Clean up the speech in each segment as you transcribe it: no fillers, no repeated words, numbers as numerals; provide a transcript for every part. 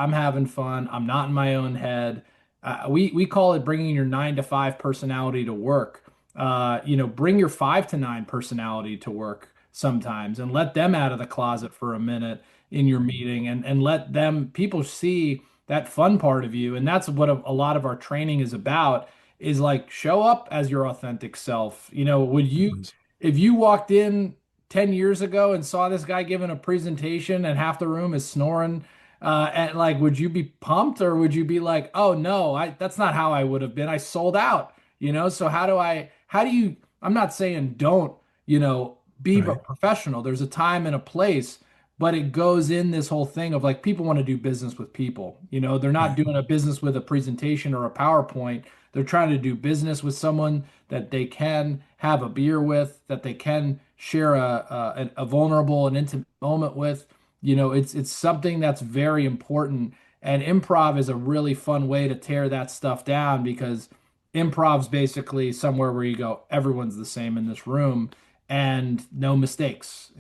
I'm having fun. I'm not in my own head. We call it bringing your 9 to 5 personality to work. Bring your 5 to 9 personality to work sometimes and let them out of the closet for a minute in your meeting and let them people see that fun part of you. And that's what a lot of our training is about is like show up as your authentic self. If you walked in 10 years ago and saw this guy giving a presentation and half the room is snoring, and like, would you be pumped or would you be like, oh no, that's not how I would have been. I sold out, So I'm not saying don't, be a Right. professional. There's a time and a place, but it goes in this whole thing of like people want to do business with people. They're not Right. doing a business with a presentation or a PowerPoint. They're trying to do business with someone that they can have a beer with, that they can share a vulnerable and intimate moment with. It's something that's very important. And improv is a really fun way to tear that stuff down because improv's basically somewhere where you go, everyone's the same in this room and no mistakes.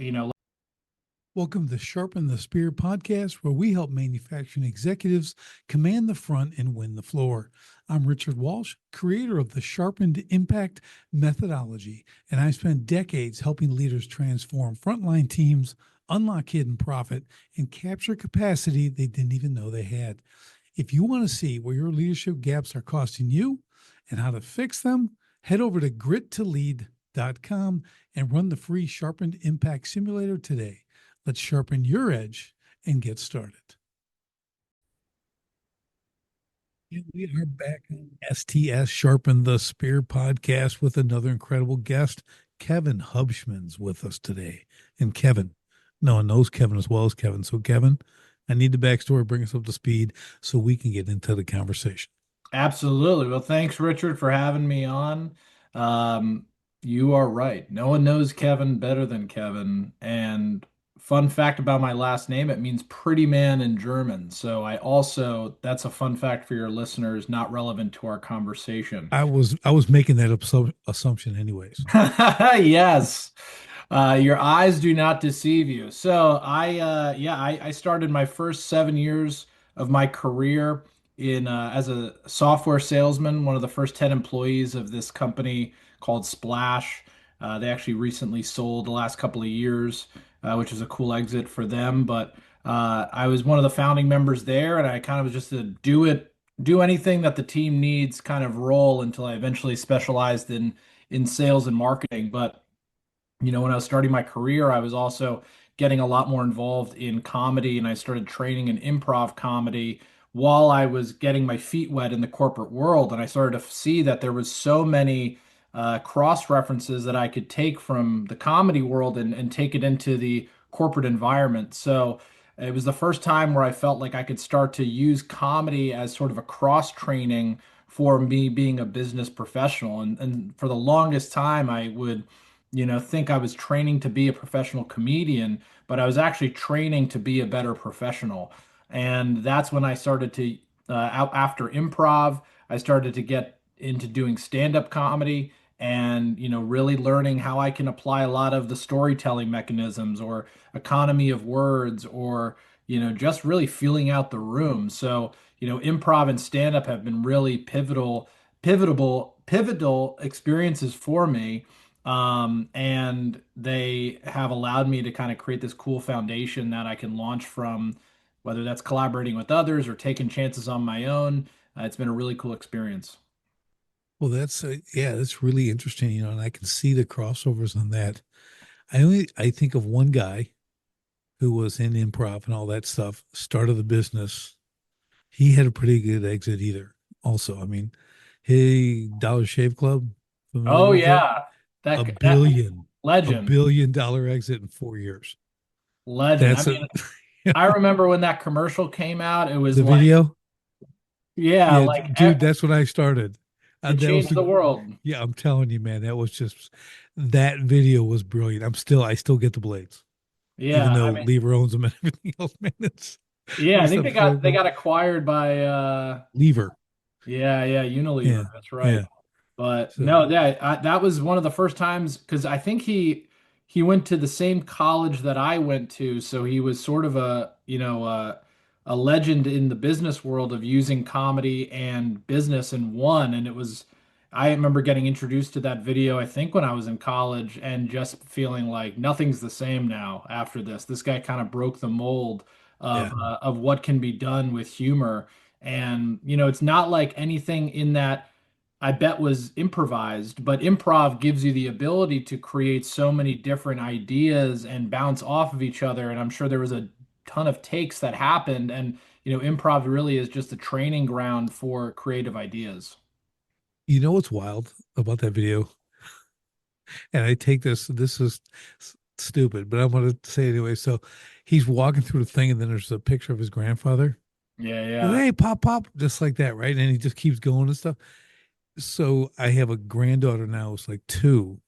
Welcome to Sharpen the Spear podcast, where we help manufacturing executives command the front and win the floor. I'm Richard Walsh, creator of the Sharpened Impact methodology, and I've spent decades helping leaders transform frontline teams, unlock hidden profit, and capture capacity they didn't even know they had. If you want to see where your leadership gaps are costing you and how to fix them, head over to grittolead.com and run the free Sharpened Impact Simulator today. Let's sharpen your edge and get started. And we are back on STS Sharpen the Spear podcast with another incredible guest. Kevin Hubschmann's with us today. And Kevin, no one knows Kevin as well as Kevin. So, Kevin, I need the backstory, bring us up to speed so we can get into the conversation. Absolutely. Well, thanks, Richard, for having me on. Um, you are right. No one knows Kevin better than Kevin. And fun fact about my last name, it means pretty man in German. So that's a fun fact for your listeners, not relevant to our conversation. I was making that assumption anyways. Yes. Your eyes do not deceive you. I started my first 7 years of my career in as a software salesman, one of the first 10 employees of this company called Splash. They actually recently sold the last couple of years, which was a cool exit for them. But I was one of the founding members there, and I kind of was just a do anything that the team needs kind of role until I eventually specialized in sales and marketing. But when I was starting my career, I was also getting a lot more involved in comedy, and I started training in improv comedy while I was getting my feet wet in the corporate world. And I started to see that there was so many cross references that I could take from the comedy world and take it into the corporate environment. So it was the first time where I felt like I could start to use comedy as sort of a cross training for me being a business professional. And for the longest time, I would think I was training to be a professional comedian, but I was actually training to be a better professional. And that's when I started to, after improv, I started to get into doing stand-up comedy and, really learning how I can apply a lot of the storytelling mechanisms or economy of words or, just really feeling out the room. So, improv and stand-up have been really pivotal experiences for me, and they have allowed me to kind of create this cool foundation that I can launch from, whether that's collaborating with others or taking chances on my own. It's been a really cool experience. Well, that's really interesting, and I can see the crossovers on that. I think of one guy who was in improv and all that stuff, started the business. He had a pretty good exit either. Also, I mean, hey, Dollar Shave Club, familiar Oh with it? yeah, A that billion, a legend, billion dollar exit in 4 years. legend. I That's a mean, I remember when that commercial came out, it was the like, video. yeah, Yeah, like dude, that's when I started. it That was changed the the world. Yeah, I'm telling you, man, that video was brilliant. I still get the blades, even Yeah, I though mean, Lever owns them and everything else, man. yeah, I It's think the they got acquired by Lever. yeah, Unilever. Yeah, That's right. yeah. But So no, that was one of the first times because I think he went to the same college that I went to, so he was sort of a a legend in the business world of using comedy and business in one. And I remember getting introduced to that video, I think when I was in college, and just feeling like nothing's the same now after this. This guy kind of broke the mold Yeah. of what can be done with humor. And, it's not like anything in that I bet was improvised, but improv gives you the ability to create so many different ideas and bounce off of each other. And I'm sure there was a ton of takes that happened. And, improv really is just a training ground for creative ideas. You know what's wild about that video? And I take this is stupid, but I'm going to say it anyway. So he's walking through the thing, and then there's a picture of his grandfather. Yeah, Goes, yeah. hey, pop, pop, just like that, right? And he just keeps going and stuff. So I have a granddaughter now, it's like 2.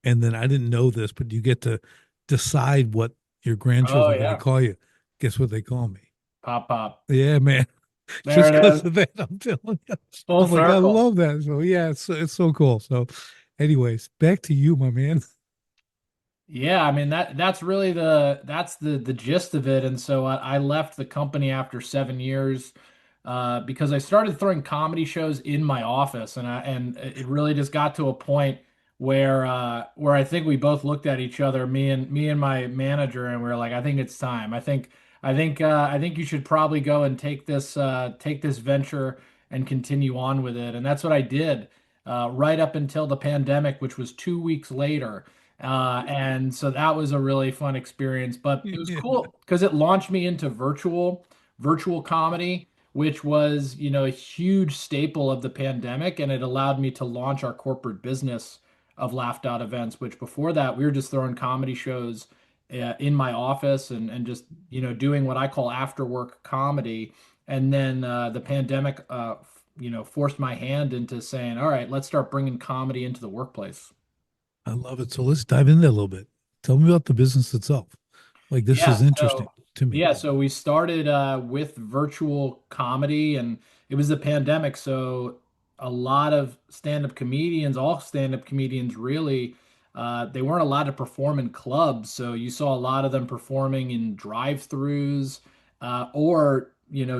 And then I didn't know this, but you get to decide what your Oh, grandchildren are going to yeah. call you. Guess what they call me? Pop, pop. Yeah, man. There Just it because is. of that, I'm telling you. Full I'm like, I circle. love that. So yeah, it's so cool. So, anyways, back to you, my man. Yeah, I mean that's really the gist of it. And so I left the company after 7 years because I started throwing comedy shows in my office, and it really just got to a point where I think we both looked at each other, me and my manager, and we were like, I think it's time. I think you should probably go and take this venture and continue on with it. And that's what I did right up until the pandemic, which was 2 weeks later. And so that was a really fun experience, but it was Yeah. cool because it launched me into virtual comedy, which was, a huge staple of the pandemic. And it allowed me to launch our corporate business of Laughed Out Events, which before that we were just throwing comedy shows in my office and just, doing what I call after work comedy. And then the pandemic, forced my hand into saying, all right, let's start bringing comedy into the workplace. I love it. So let's dive into that a little bit. Tell me about the business itself. Like this Yeah, is interesting so to me. yeah, so we started with virtual comedy, and it was the pandemic, so a lot of stand-up comedians, all stand-up comedians really, they weren't allowed to perform in clubs, so you saw a lot of them performing in drive-throughs or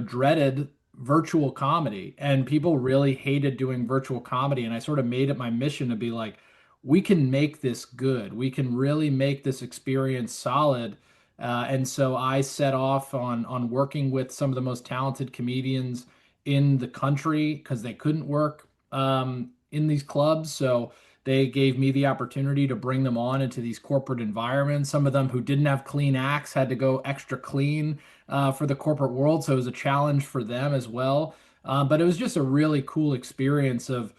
dreaded virtual comedy, and people really hated doing virtual comedy, and I sort of made it my mission to be like, we can make this good, we can really make this experience solid. And so I set off on working with some of the most talented comedians in the country because they couldn't work in these clubs. So they gave me the opportunity to bring them on into these corporate environments. Some of them who didn't have clean acts had to go extra clean for the corporate world. So it was a challenge for them as well. But it was just a really cool experience of,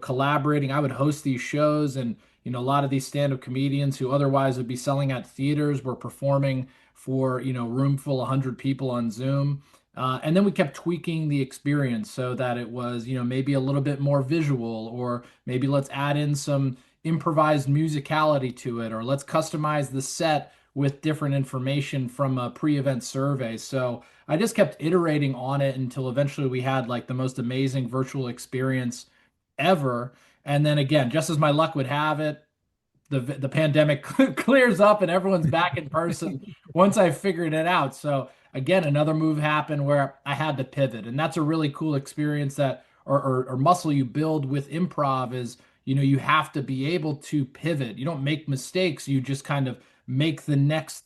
collaborating. I would host these shows, and a lot of these stand-up comedians who otherwise would be selling at theaters were performing for, room full of 100 people on Zoom. And then we kept tweaking the experience so that it was, maybe a little bit more visual, or maybe let's add in some improvised musicality to it, or let's customize the set with different information from a pre-event survey. So I just kept iterating on it until eventually we had like the most amazing virtual experience ever. And then again, just as my luck would have it, the pandemic clears up and everyone's back in person once I figured it out. So again, another move happened where I had to pivot, and that's a really cool experience that or muscle you build with improv is, you have to be able to pivot. You don't make mistakes. You just kind of make the next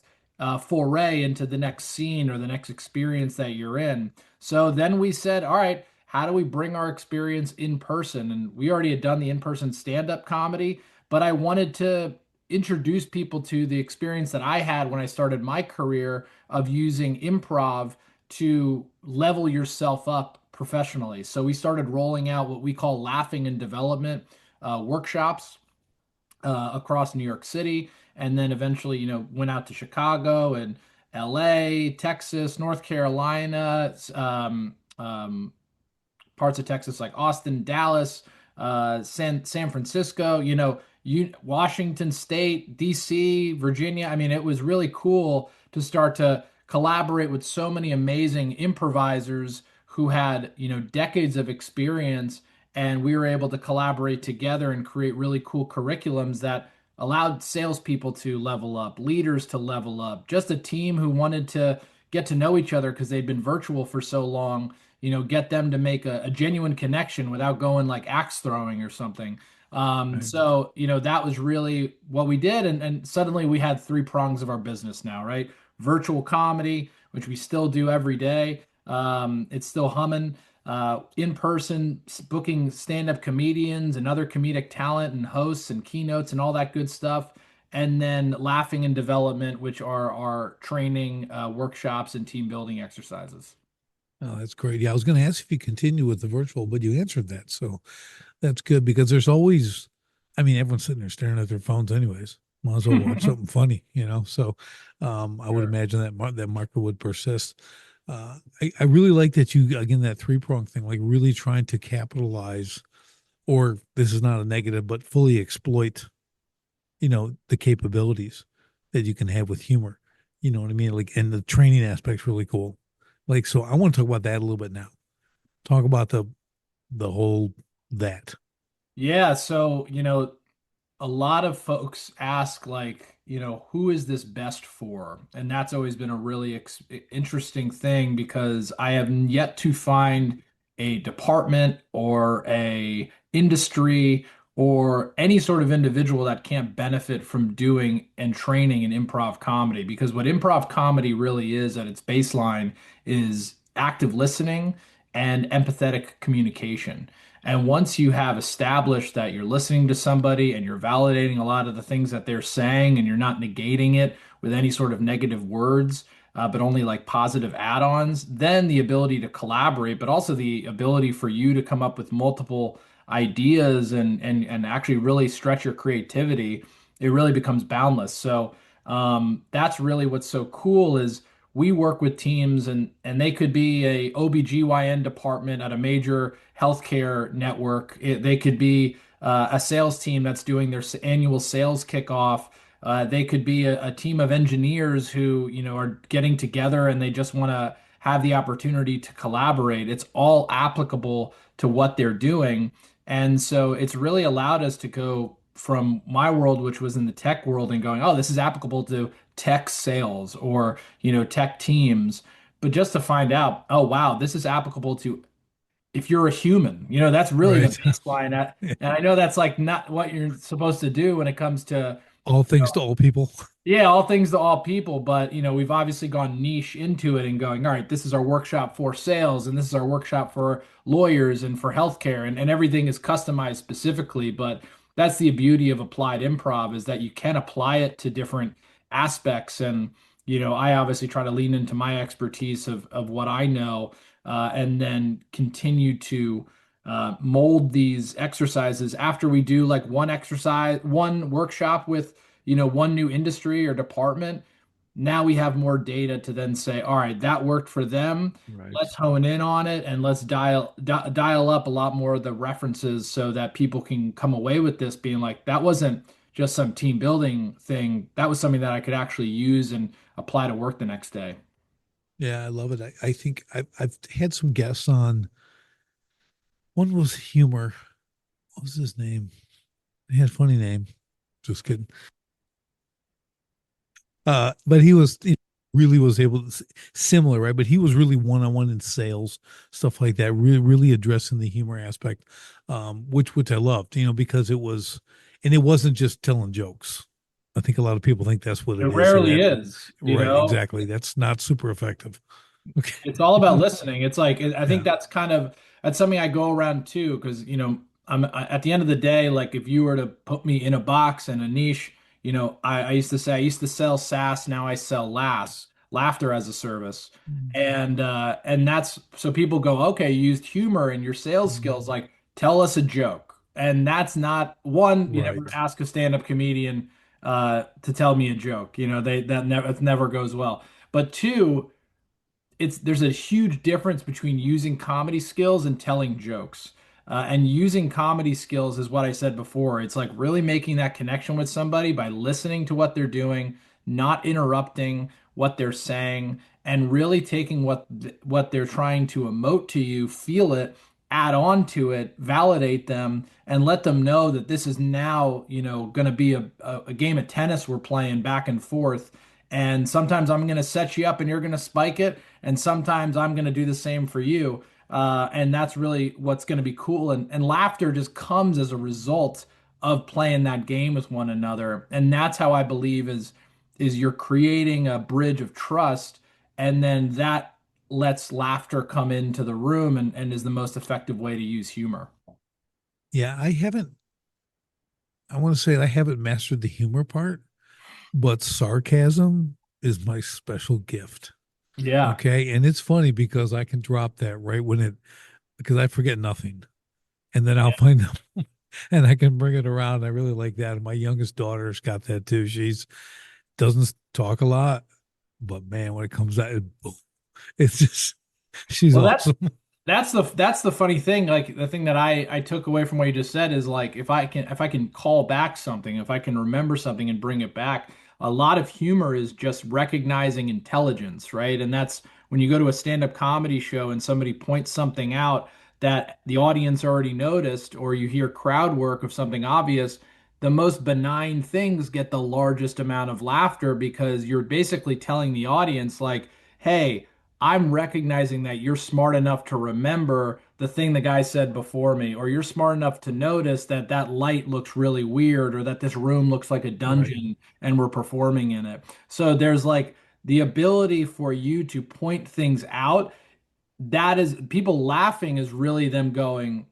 foray into the next scene or the next experience that you're in. So then we said, all right, how do we bring our experience in person? And we already had done the in-person stand-up comedy, but I wanted to introduce people to the experience that I had when I started my career of using improv to level yourself up professionally. So we started rolling out what we call laughing and development workshops across New York City, and then eventually, went out to Chicago and LA, Texas, North Carolina, parts of Texas like Austin, Dallas, San Francisco, Washington State, DC, Virginia. I mean, it was really cool to start to collaborate with so many amazing improvisers who had, decades of experience, and we were able to collaborate together and create really cool curriculums that allowed salespeople to level up, leaders to level up, just a team who wanted to get to know each other because they'd been virtual for so long, get them to make a genuine connection without going like axe throwing or something. Right. So that was really what we did. And suddenly we had three prongs of our business now, right? Virtual comedy, which we still do every day. It's still humming. In person, booking stand-up comedians and other comedic talent and hosts and keynotes and all that good stuff. And then laughing and development, which are our training, workshops and team building exercises. Oh, that's great. Yeah, I was going to ask if you continue with the virtual, but you answered that. So that's good because there's always, I mean, everyone's sitting there staring at their phones anyways. Might as well watch something funny, you know? So I would Sure. imagine that that market would persist. I really like that you, again, that three-prong thing, like really trying to capitalize, or this is not a negative, but fully exploit, the capabilities that you can have with humor. You know what I mean? Like, and the training aspect's really cool. Like, so I want to talk about that a little bit now. Talk about the whole that. Yeah, so a lot of folks ask like, who is this best for? And that's always been a really interesting thing because I have yet to find a department or a industry or any sort of individual that can't benefit from doing and training in improv comedy. Because what improv comedy really is at its baseline is active listening and empathetic communication. And once you have established that you're listening to somebody and you're validating a lot of the things that they're saying and you're not negating it with any sort of negative words, but only like positive add-ons, then the ability to collaborate, but also the ability for you to come up with multiple ideas and actually really stretch your creativity, it really becomes boundless. So that's really what's so cool is we work with teams and they could be a OBGYN department at a major healthcare network. They could be a sales team that's doing their annual sales kickoff. They could be a team of engineers who, are getting together and they just want to have the opportunity to collaborate. It's all applicable to what they're doing. And so it's really allowed us to go from my world, which was in the tech world, and going, oh, this is applicable to tech sales or, tech teams. But just to find out, oh, wow, this is applicable to if you're a human, that's really the Right. baseline. And I know that's like not what you're supposed to do when it comes to, All things to all people. yeah, all things to all people, but we've obviously gone niche into it and going, all right, this is our workshop for sales, and this is our workshop for lawyers and for healthcare, and everything is customized specifically. But that's the beauty of applied improv is that you can apply it to different aspects. And I obviously try to lean into my expertise of what I know, and then continue to mold these exercises after we do like one exercise, one workshop with one new industry or department. Now we have more data to then say, all right, that worked for them. Right. Let's hone in on it and let's dial up a lot more of the references so that people can come away with this being like, that wasn't just some team building thing. That was something that I could actually use and apply to work the next day. Yeah, I love it. I think I've had some guests on. One was humor. What was his name? He had a funny name. Just kidding. But he really was able to similar, right? But he was really one-on-one in sales, stuff like that, really addressing the humor aspect, which I loved, because and it wasn't just telling jokes. I think a lot of people think that's what It it is, and rarely that is, right, exactly. That's not super effective. Okay. It's all about listening. It's like I think Yeah. that's something I go around too because at the end of the day, like if you were to put me in a box and a niche, I used to say I used to sell SaaS, now I sell laughter as a service. And that's so people go, okay, you used humor in your sales skills, Mm. like tell us a joke. And that's not one, you never Right. ask a stand-up comedian to tell me a joke. It never goes well. But two, there's a huge difference between using comedy skills and telling jokes. And using comedy skills is what I said before. It's like really making that connection with somebody by listening to what they're doing, not interrupting what they're saying, and really taking what they're trying to emote to you, feel it, add on to it, validate them, and let them know that this is now, going to be a game of tennis we're playing back and forth And sometimes I'm going to set you up and you're going to spike it. And sometimes I'm going to do the same for you. And that's really what's going to be cool. And laughter just comes as a result of playing that game with one another. And that's how I believe is you're creating a bridge of trust. And then that lets laughter come into the room and is the most effective way to use humor. Yeah, I want to say I haven't mastered the humor part, but sarcasm is my special gift. Yeah. Okay. And it's funny because I can drop that right when because I forget nothing. And then I'll find them and I can bring it around. I really like that. And my youngest daughter's got that too. She's doesn't talk a lot, but man, when it comes out, it's just, she's Well, that's awesome. that's the funny thing. Like the thing that I took away from what you just said is like if I can call back something, if I can remember something and bring it back, a lot of humor is just recognizing intelligence, right? And that's when you go to a stand-up comedy show and somebody points something out that the audience already noticed, or you hear crowd work of something obvious, the most benign things get the largest amount of laughter because you're basically telling the audience like, hey, I'm recognizing that you're smart enough to remember the thing the guy said before me, or you're smart enough to notice that that light looks really weird, or that this room looks like a Right. dungeon and we're performing in it. So there's like the ability for you to point things out. That is, people laughing is really them going,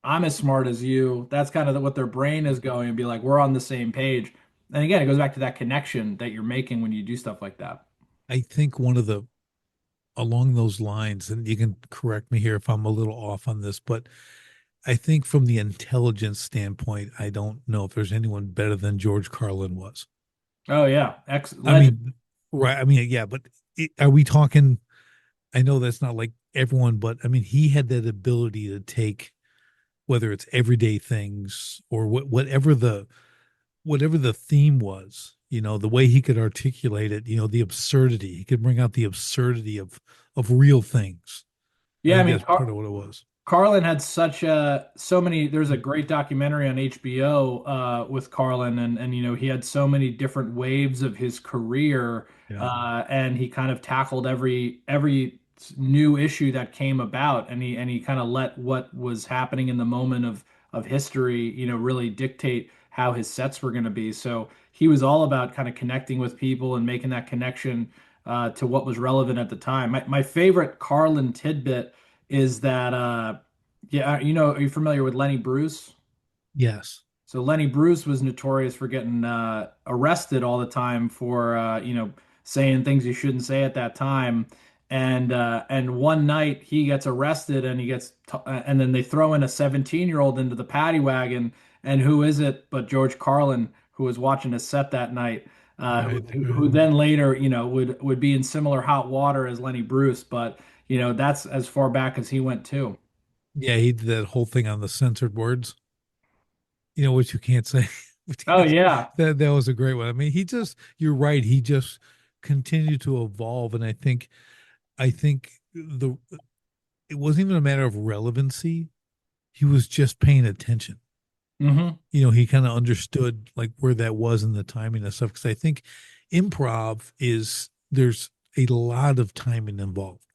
I'm as smart as you. That's kind of what their brain is going and be like, we're on the same page. And again, it goes back to that connection that you're making when you do stuff like that. I think one of the, along those lines, and you can correct me here if I'm a little off on this, but I think from the intelligence standpoint, I don't know if there's anyone better than George Carlin was. Oh yeah, ex I legend. mean, right. I mean, yeah, but are we talking? I know that's not like everyone, but I mean, he had that ability to take whether it's everyday things or whatever the theme was, the way he could articulate it, the absurdity. He could bring out the absurdity of real things. I Yeah, I think mean, that's part of what it was. Carlin had such so many. There's a great documentary on HBO with Carlin, and he had so many different waves of his career, Yeah. and he kind of tackled every new issue that came about, and he kind of let what was happening in the moment of history, really dictate how his sets were going to be. So he was all about kind of connecting with people and making that connection to what was relevant at the time. My favorite Carlin tidbit is that yeah, are you familiar with Lenny Bruce? Yes. So Lenny Bruce was notorious for getting arrested all the time for saying things you shouldn't say at that time. And one night he gets arrested and and then they throw in a 17-year-old into the paddy wagon. And who is it but George Carlin, who was watching a set that night, Right. who then later would be in similar hot water as Lenny Bruce, but that's as far back as he went too. Yeah, he did that whole thing on the censored words, which you can't say. Oh yeah. That was a great one. I mean, you're right. He just continued to evolve. And I think it wasn't even a matter of relevancy. He was just paying attention. Hmm. He kind of understood like where that was in the timing and stuff. Because I think improv there's a lot of timing involved.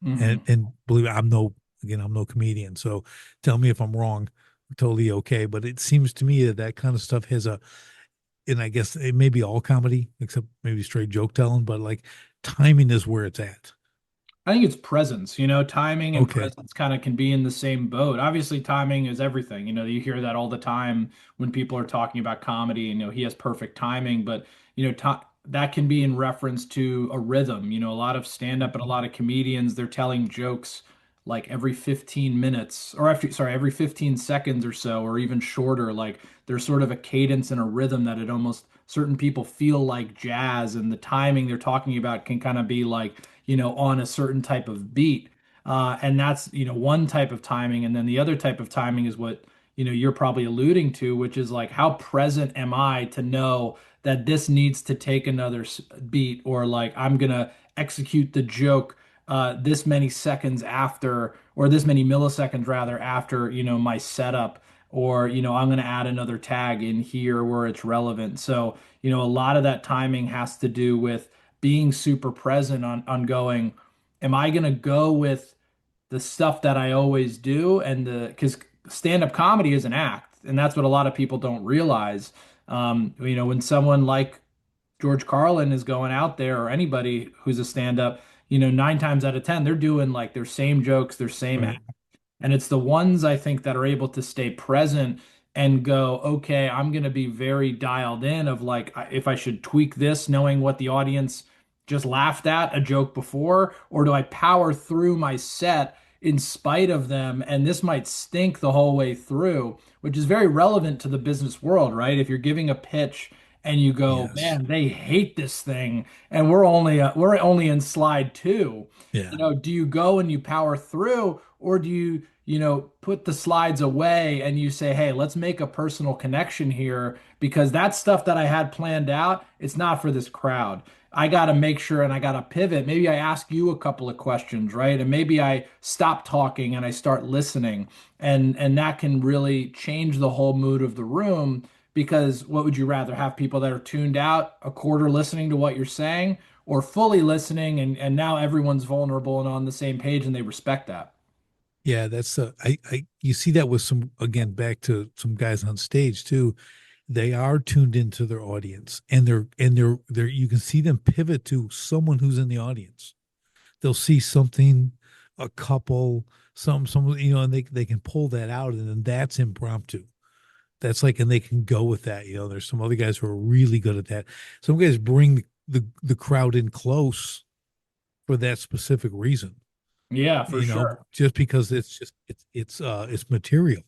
And Hmm. and believe it, I'm no comedian, so tell me if I'm wrong. Totally okay, but it seems to me that that kind of stuff has and I guess it may be all comedy except maybe straight joke telling, but like timing is where it's at. I think it's presence. Timing and Okay. presence kind of can be in the same boat. Obviously, timing is everything. You hear that all the time when people are talking about comedy. He has perfect timing, but that can be in reference to a rhythm. A lot of stand-up and a lot of comedians, they're telling jokes like every 15 minutes, or every 15 seconds or so, or even shorter. Like there's sort of a cadence and a rhythm that it almost certain people feel like jazz, and the timing they're talking about can kind of be like on a certain type of beat. And that's, one type of timing. And then the other type of timing is what, you're probably alluding to, which is like, how present am I to know that this needs to take another beat, or like, I'm going to execute the joke this many seconds after, or this many milliseconds rather, after, my setup. or, I'm going to add another tag in here where it's relevant. So, a lot of that timing has to do with being super present on going, am I going to go with the stuff that I always do? And because stand-up comedy is an act, and that's what a lot of people don't realize. When someone like George Carlin is going out there, or anybody who's a stand-up, 9 times out of 10, they're doing like their same jokes, their same Right. and it's the ones I think that are able to stay present and go, okay, I'm going to be very dialed in of like if I should tweak this, knowing what the audience just laughed at a joke before, or do I power through my set in spite of them? And this might stink the whole way through, which is very relevant to the business world, right? If you're giving a pitch and you go, Yes. man, they hate this thing, and we're only in slide two. Yeah. Do you go and you power through, or do you put the slides away and you say, hey, let's make a personal connection here because that stuff that I had planned out, it's not for this crowd. I got to make sure and I got to pivot. Maybe I ask you a couple of questions, right? And maybe I stop talking and I start listening. And that can really change the whole mood of the room because what would you rather have people that are tuned out, a quarter listening to what you're saying, or fully listening and now everyone's vulnerable and on the same page and they respect that? Yeah, that's you see that with some, again, back to some guys on stage too. They are tuned into their audience, and they're you can see them pivot to someone who's in the audience. They'll see something, a couple, some, and they can pull that out, and then that's impromptu. That's like, and they can go with that. There's some other guys who are really good at that. Some guys bring the crowd in close for that specific reason, Yeah, for sure. just because it's material.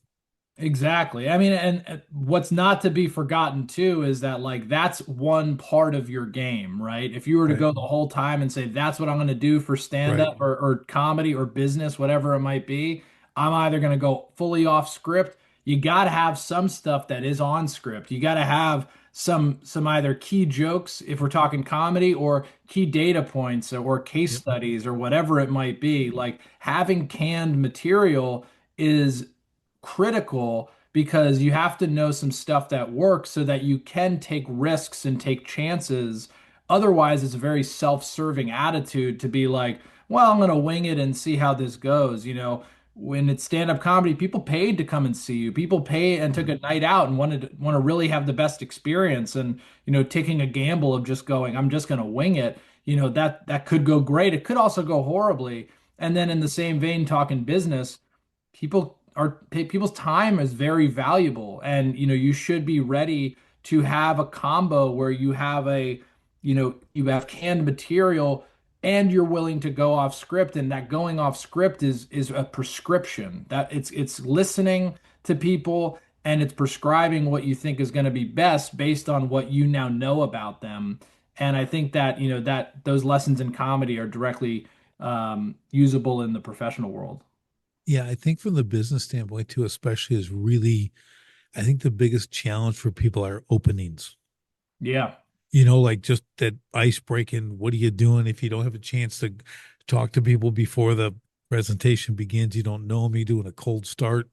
Exactly. I mean, and what's not to be forgotten too is that like that's one part of your game, right? If you were to Right. go the whole time and say that's what I'm going to do for stand Right. up or comedy or business, whatever it might be, I'm either going to go fully off script. You got to have some stuff that is on script. You got to have some either key jokes if we're talking comedy or key data points or case Yep. studies or whatever it might be. Like having canned material is critical because you have to know some stuff that works so that you can take risks and take chances. Otherwise, it's a very self-serving attitude to be like, well, I'm going to wing it and see how this goes. When it's stand-up comedy, people paid to come and see you. People pay and took a night out and want to really have the best experience. And taking a gamble of just going, I'm just going to wing it. That could go great. It could also go horribly. And then in the same vein, talking business, people's time is very valuable, and you should be ready to have a combo where you have canned material and you're willing to go off script, and that going off script is a prescription that it's listening to people and it's prescribing what you think is going to be best based on what you now know about them. And I think that that those lessons in comedy are directly usable in the professional world. Yeah, I think from the business standpoint too, especially, is really, I think the biggest challenge for people are openings. Yeah. Like just that ice breaking. What are you doing if you don't have a chance to talk to people before the presentation begins? You don't know them. You're doing a cold start.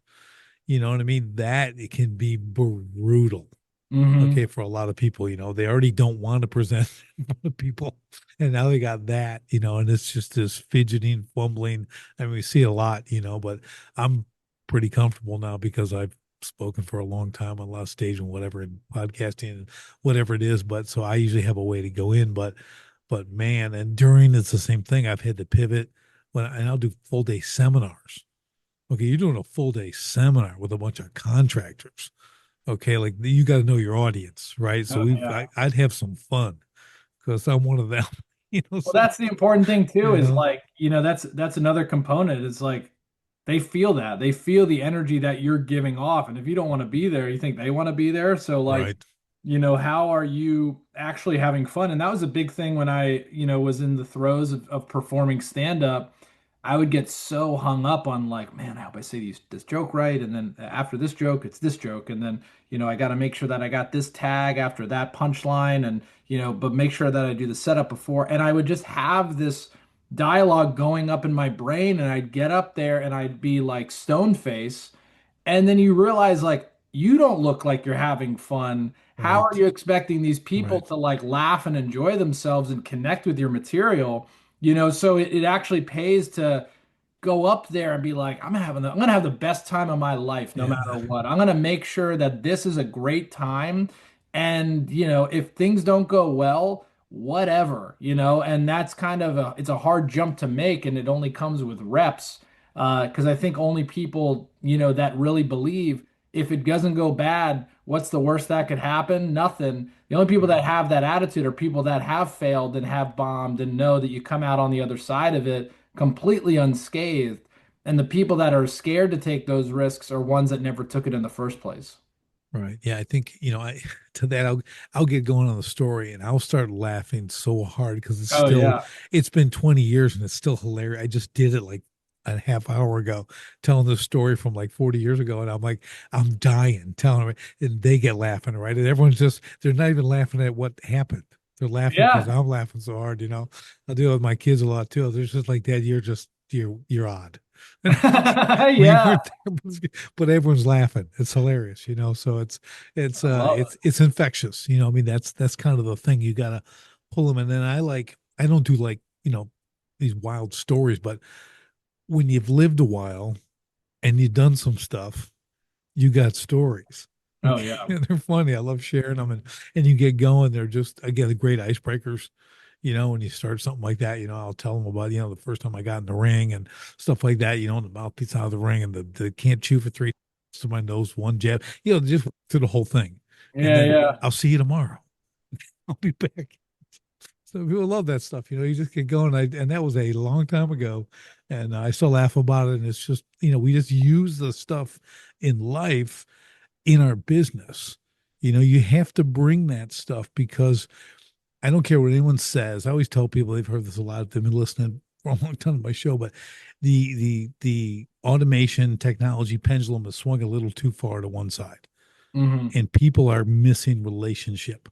You know what I mean? That it can be brutal. Hmm. Okay, for a lot of people, they already don't want to present in front of people, and now they got that, and it's just this fidgeting, fumbling. I mean, we see a lot, but I'm pretty comfortable now because I've spoken for a long time on a lot of stage and whatever, and podcasting and whatever it is. But so I usually have a way to go in, but man, and during it's the same thing. I've had to pivot and I'll do full day seminars. Okay, you're doing a full day seminar with a bunch of contractors. Okay, like you got to know your audience, right? So Oh, yeah. I'd have some fun because I'm one of them, Well, So that's the important thing too, you is know, like, that's another component. It's like they feel that. They feel the energy that you're giving off. And if you don't want to be there, you think they want to be there. So like, right? how are you actually having fun? And that was a big thing when I, was in the throes of performing stand up. I would get so hung up on like, man, I hope I say this joke right. And then after this joke, it's this joke. And then, I got to make sure that I got this tag after that punchline and, but make sure that I do the setup before. And I would just have this dialogue going up in my brain and I'd get up there and I'd be like stone face And then you realize like you don't look like you're having fun. How are Right. you expecting these people Right. to like laugh and enjoy themselves and connect with your material? So it actually pays to go up there and be like, I'm gonna have the best time of my life no Yeah. matter what. I'm gonna make sure that this is a great time. And if things don't go well, whatever, and that's kind of it's a hard jump to make, and it only comes with reps. Because I think only people, that really believe if it doesn't go bad, what's the worst that could happen? Nothing. The only people Right. that have that attitude are people that have failed and have bombed and know that you come out on the other side of it completely unscathed. And the people that are scared to take those risks are ones that never took it in the first place. Right. Yeah, I think, I to that I'll get going on the story and I'll start laughing so hard because Oh yeah. it's been 20 years and it's still hilarious. I just did it like a half hour ago telling this story from like 40 years ago and I'm like I'm dying telling them and they get laughing, right? And everyone's just they're not even laughing at what happened. They're laughing because Yeah. I'm laughing so hard. I do it with my kids a lot too. They're just like, Dad, you're odd. And I'm like, we Yeah. weren't there, but everyone's laughing. It's hilarious. So I love it. it's infectious. I mean that's kind of the thing. You gotta pull them. And then I don't do like, these wild stories, but when you've lived a while and you've done some stuff, you got stories. Oh Okay. yeah. And they're funny. I love sharing them and you get going. They're just again the great icebreakers. When you start something like that, I'll tell them about, the first time I got in the ring and stuff like that, and the mouthpiece out of the ring and the can't chew for three to my nose, one jab, just to the whole thing. And Yeah, then yeah. I'll see you tomorrow. I'll be back. So people love that stuff. You just get going. And that was a long time ago. And I still laugh about it. And it's just, we just use the stuff in life in our business. You have to bring that stuff because I don't care what anyone says. I always tell people they've heard this a lot. They've been listening for a long time to my show, but the automation technology pendulum has swung a little too far to one side, Hmm. and people are missing relationship.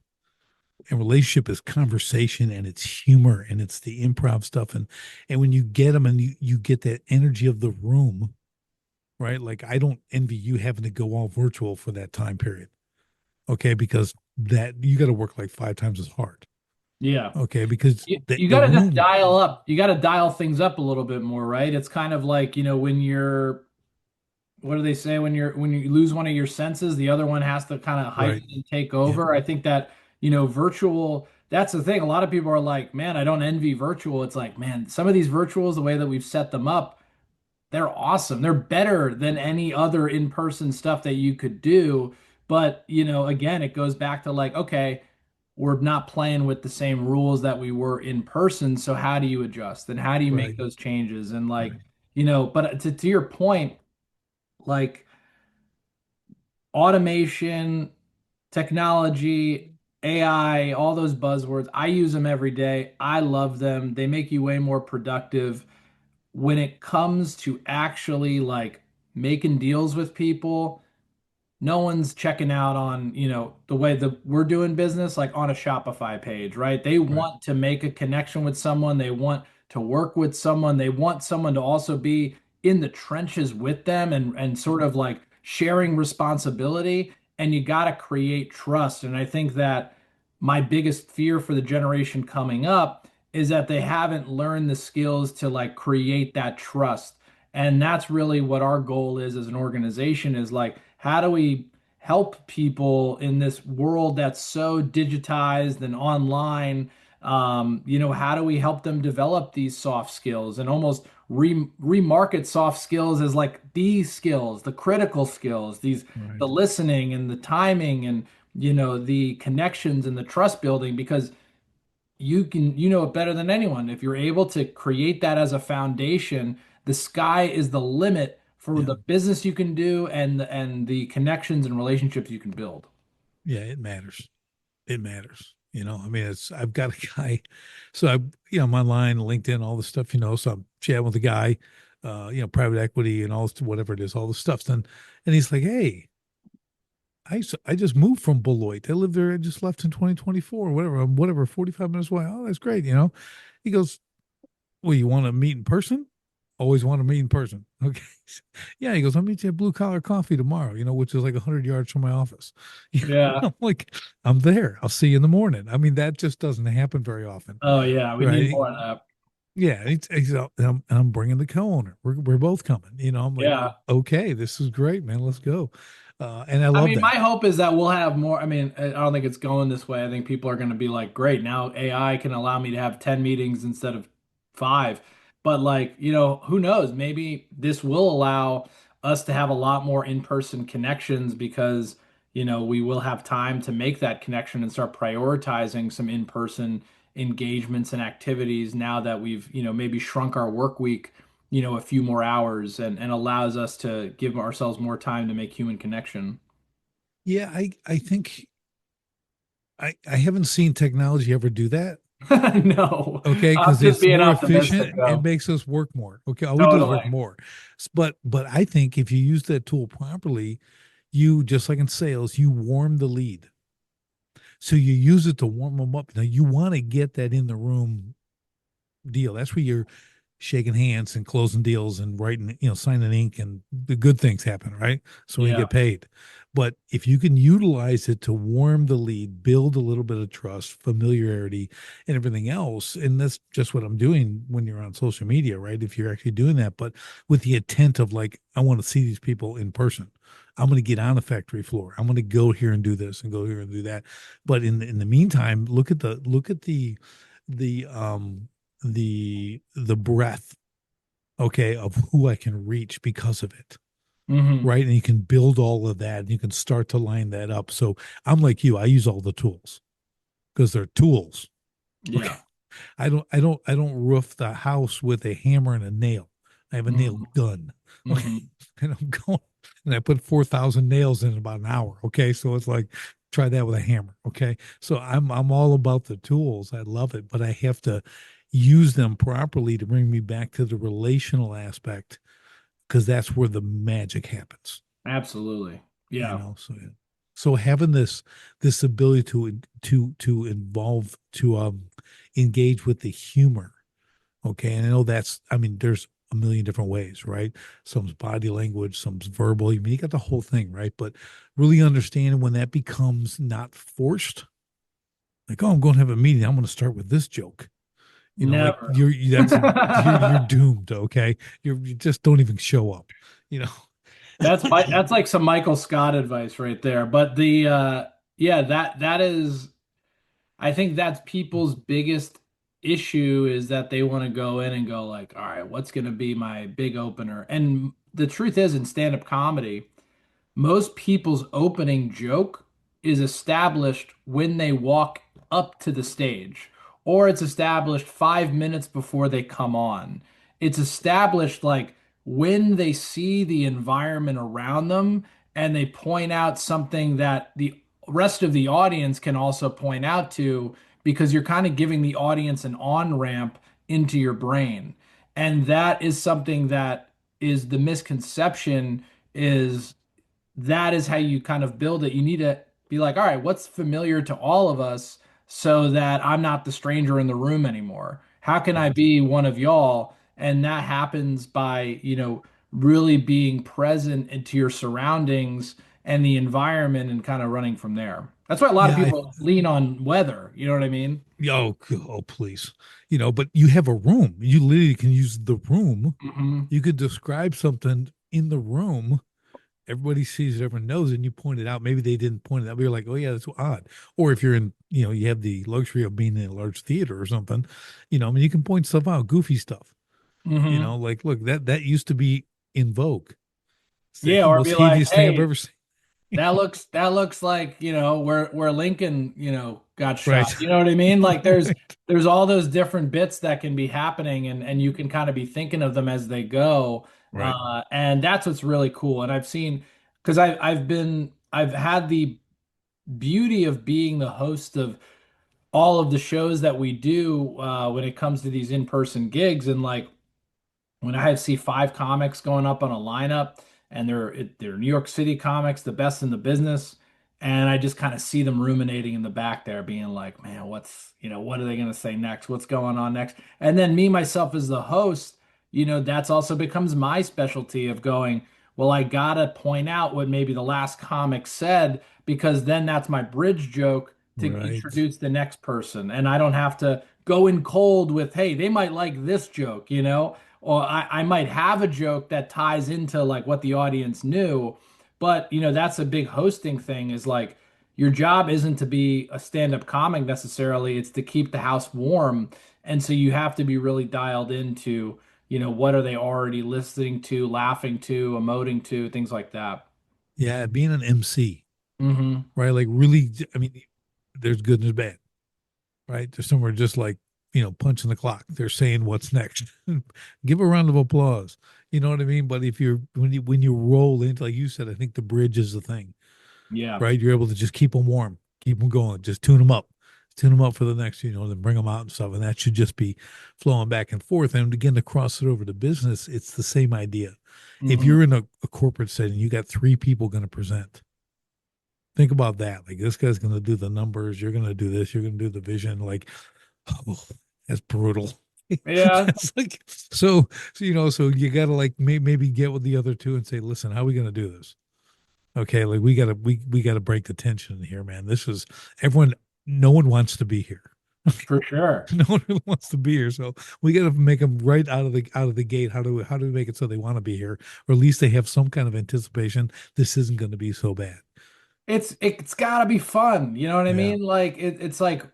And relationship is conversation, and it's humor, and it's the improv stuff, and when you get them, and you get that energy of the room, right? Like I don't envy you having to go all virtual for that time period, okay? Because that you got to work like 5 times as hard. Yeah. Okay, because You the got to just room, dial up. You got to dial things up a little bit more, right? It's kind of like, when you're what do they say when you lose one of your senses, the other one has to kind of right? heighten and take Yeah, over. I think that, virtual, that's the thing. A lot of people are like, man, I don't envy virtual. It's like, man, some of these virtuals, the way that we've set them up, they're awesome. They're better than any other in-person stuff that you could do. But, again, it goes back to like, okay, we're not playing with the same rules that we were in person. So how do you adjust? And how do you make right, those changes? And like, right. but to your point, like automation, technology, AI, all those buzzwords, I use them every day. I love them. They make you way more productive. When it comes to actually like making deals with people, no one's checking out on, the way that we're doing business, like on a Shopify page, right? They Right. want to make a connection with someone. They want to work with someone. They want someone to also be in the trenches with them and sort of like sharing responsibility. And you got to create trust. And I think that my biggest fear for the generation coming up is that they haven't learned the skills to like create that trust. And that's really what our goal is as an organization is like, how do we help people in this world that's so digitized and online? How do we help them develop these soft skills and almost remarket soft skills as like these skills, the critical skills, the Right. listening and the timing and the connections and the trust building because you know it better than anyone. If you're able to create that as a foundation, the sky is the limit for Yeah. the business you can do and the connections and relationships you can build. Yeah. It matters. It matters. I mean, I've got a guy, so I'm online, LinkedIn, all the stuff, so I'm chatting with a guy, private equity and all this, whatever it is, all the stuff. And he's like, hey, I just moved from Beloit. I lived there. I just left in 2024 or whatever. I'm whatever, 45 minutes away. Oh, that's great. He goes, well, you want to meet in person? always want to meet in person. Okay. Yeah. He goes, I'll meet you at Blue Collar Coffee tomorrow, which is like 100 yards from my office. Yeah. I'm like, I'm there. I'll see you in the morning. I mean, that just doesn't happen very often. Oh yeah, we need Right. more of that. Yeah. And I'm bringing the co-owner. We're both coming. I'm like, Yeah. okay, this is great, man. Let's go. And I I love mean, my that. hope is that we'll have more. I mean, I don't think it's going this way. I think people are going to be like, great, now AI can allow me to have 10 meetings instead of five. But like, who knows? Maybe this will allow us to have a lot more in-person connections because, we will have time to make that connection and start prioritizing some in-person engagements and activities now that we've, maybe shrunk our work week, a few more hours and allows us to give ourselves more time to make human connection. Yeah. I think I haven't seen technology ever do that. No, Okay, I'm because just it's being more optimistic efficient. It though. makes us work more. Okay, all we do is Totally. work more. But I think if you use that tool properly, you just like in sales, you warm the lead. So you use it to warm them up. Now you want to get that in the room deal. That's where you're shaking hands and closing deals and writing, signing ink, and the good things happen, right? So we Yeah, get paid. But if you can utilize it to warm the lead, build a little bit of trust, familiarity, and everything else, and that's just what I'm doing when you're on social media, right? If you're actually doing that, but with the intent of like, I want to see these people in person. I'm going to get on the factory floor. I'm going to go here and do this and go here and do that. But in the meantime, look at the the breadth, okay, of who I can reach because of it, hmm, right? And you can build all of that and you can start to line that up. So I'm like you, I use all the tools because they're tools. Okay. yeah, I don't roof the house with a hammer and a nail. I have a nail hmm, gun. Okay. hmm, And I'm going and I put 4,000 nails in about an hour. Okay. So it's like try that with a hammer. Okay. So I'm all about the tools. I love it, but I have to use them properly to bring me back to the relational aspect because that's where the magic happens. absolutely. Yeah. So yeah. So having this ability to involve to engage with the humor. Okay. And I know I mean, there's a million different ways, right? Some's body language, some's verbal. I mean, you got the whole thing, right? But really understanding when that becomes not forced, like, oh, I'm going to have a meeting. I'm going to start with this joke. Like Never. you're doomed. Okay. You just don't even show up, you know? That's like some Michael Scott advice right there. But yeah, that is, I think that's people's biggest issue is that they want to go in and go like, all right, what's going to be my big opener? And the truth is in stand-up comedy, most people's opening joke is established when they walk up to the stage, or it's established 5 minutes before they come on. It's established like when they see the environment around them and they point out something that the rest of the audience can also point out to because you're kind of giving the audience an on-ramp into your brain. And that is something that is the misconception is that is how you kind of build it. You need to be like, all right, what's familiar to all of us so that I'm not the stranger in the room anymore? How can I Right. be one of y'all? And that happens by, really being present into your surroundings and the environment and kind of running from there. That's why a lot of Yeah. people lean on weather. You know what I mean? Oh, please. But you have a room. You literally can use the room. Hmm. You could describe something in the room. Everybody sees it, everyone knows, and you point it out. Maybe they didn't point it out, but you're like, oh yeah, that's odd. Or if you're in, you have the luxury of being in a large theater or something, I mean, you can point stuff out, goofy stuff. Hmm. Like, look, that used to be in vogue. It's the Yeah, or most be like, hideous thing I've hey, ever seen. that looks like, where Lincoln, got shot. Right. You know what I mean? Like there's Right. there's all those different bits that can be happening and you can kind of be thinking of them as they go. Right. And that's what's really cool. And I've seen because I've had the beauty of being the host of all of the shows that we do when it comes to these in-person gigs and like when I see five comics going up on a lineup and they're New York City comics, the best in the business, and I just kind of see them ruminating in the back there, being like, man, what are they gonna say next? What's going on next? And then me myself as the host, that's also becomes my specialty of going, well, I gotta point out what maybe the last comic said because then that's my bridge joke to Right. introduce the next person. And I don't have to go in cold with, hey, they might like this joke, or I might have a joke that ties into like what the audience knew. But, that's a big hosting thing is like your job isn't to be a stand-up comic necessarily, it's to keep the house warm. And so you have to be really dialed into, what are they already listening to, laughing to, emoting to, things like that. Yeah, being an MC, Hmm. right? Like really, I mean, there's good and there's bad, right? There's somewhere just like, punching the clock. They're saying what's next. Give a round of applause. You know what I mean? But if you're when you roll into, like you said, I think the bridge is the thing, Yeah, right? You're able to just keep them warm, keep them going, just tune them up for the next, then bring them out and stuff. And that should just be flowing back and forth. And again, to cross it over to business, it's the same idea. If hmm, you're in a corporate setting, you got three people going to present. Think about that. Like this guy's going to do the numbers. You're going to do this. You're going to do the vision. Like, oh, that's brutal. yeah, That's like so you got to like maybe get with the other two and say, listen, how are we going to do this? Okay, like we got to break the tension here, man. This is everyone. No one wants to be here. for sure. No one really wants to be here, so we got to make them right out of the gate. How do we make it so they want to be here, or at least they have some kind of anticipation? This isn't going to be so bad. It's gotta be fun. You know what I Yeah, mean? Like it's like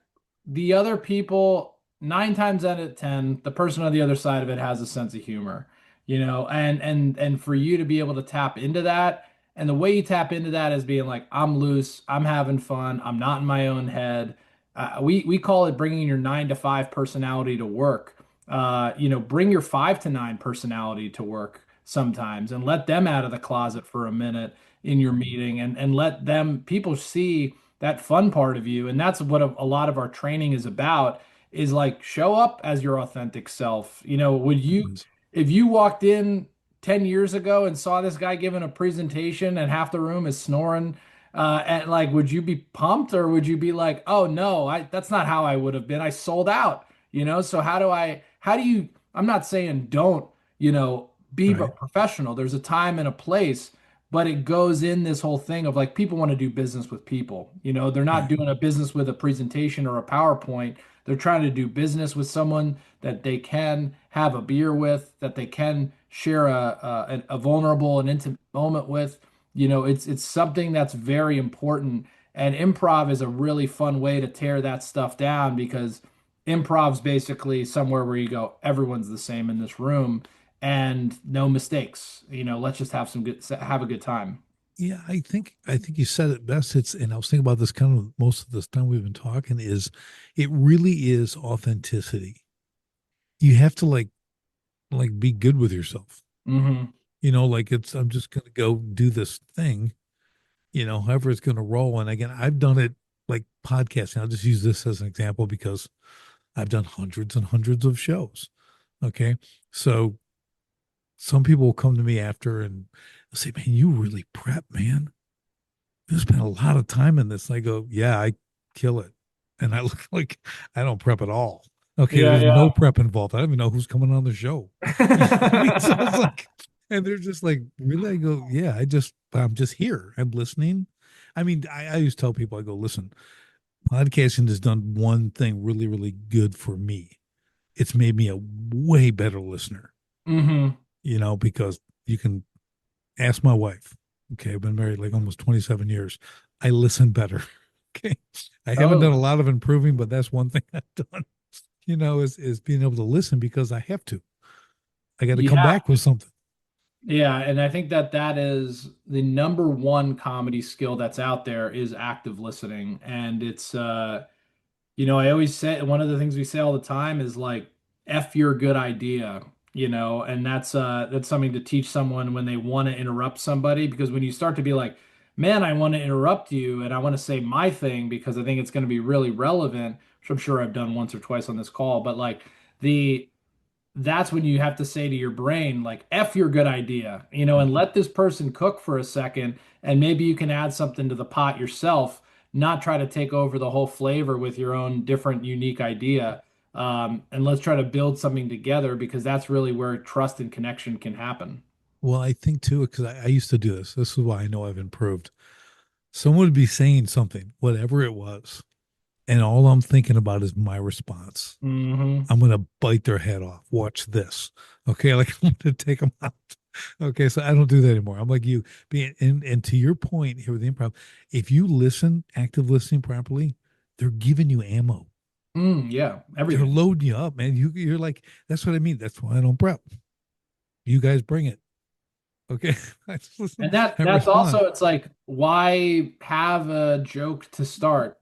the other people, 9 times out of 10, the person on the other side of it has a sense of humor, and for you to be able to tap into that, and the way you tap into that is being like, I'm loose, I'm having fun, I'm not in my own head. We call it bringing your 9 to 5 personality to work. Bring your 5 to 9 personality to work sometimes, and let them out of the closet for a minute in your meeting and let them people see that fun part of you. And that's what a lot of our training is about is like show up as your authentic self. Would it you is. if you walked in 10 years ago and saw this guy giving a presentation and half the room is snoring, and like would you be pumped or would you be like, oh no, that's not how I would have been, I sold out. So how do you, I'm not saying don't, be Right. professional, there's a time and a place, but it goes in this whole thing of like people want to do business with people. They're not Right. doing a business with a presentation or a PowerPoint. They're trying to do business with someone that they can have a beer with, that they can share a vulnerable and intimate moment with. It's something that's very important. And improv is a really fun way to tear that stuff down because improv's basically somewhere where you go, everyone's the same in this room and no mistakes. Let's just have a good time. Yeah, I think you said it best. And I was thinking about this kind of most of this time we've been talking is it really is authenticity. You have to like be good with yourself. Hmm. Like I'm just gonna go do this thing, however it's gonna roll. And again, I've done it like podcasting. I'll just use this as an example because I've done hundreds and hundreds of shows. Okay. So some people will come to me after and say, man, you really prep, man. You spent a lot of time in this. And I go, yeah, I kill it. And I look like I don't prep at all. Okay, Yeah, there's no yeah. prep involved. I don't even know who's coming on the show. You know what I mean? So it's like, and they're just like, really? I go, yeah, I'm just here. I'm listening. I mean, I always tell people, I go, listen, podcasting has done one thing really, really good for me. It's made me a way better listener, Hmm. because you can ask my wife. Okay, I've been married like almost 27 years. I listen better. Okay. I haven't done a Totally. lot of improving, but that's one thing I've done, is being able to listen because I have to. I got to come Yeah. back with something. Yeah, and I think that is the number one comedy skill that's out there is active listening. And I always say one of the things we say all the time is like F your good idea, and that's something to teach someone when they want to interrupt somebody because when you start to be like, man, I want to interrupt you and I want to say my thing because I think it's going to be really relevant, which I'm sure I've done once or twice on this call, but like the that's when you have to say to your brain, like, F your good idea, and let this person cook for a second. And maybe you can add something to the pot yourself, not try to take over the whole flavor with your own different, unique idea. and let's try to build something together because that's really where trust and connection can happen. Well, I think too, because I used to do this. This is why I know I've improved. Someone would be saying something, whatever it was, and all I'm thinking about is my response. Hmm. I'm gonna bite their head off. Watch this. Okay, like I'm gonna take them out. Okay, so I don't do that anymore. I'm like you. And to your point here with the improv, if you listen, active listening properly, they're giving you ammo. Yeah, They're everything. loading you up, man. You're like, that's what I mean. That's why I don't prep. You guys bring it. Okay. I just listen, And that I that's respond. also it's like why have a joke to start?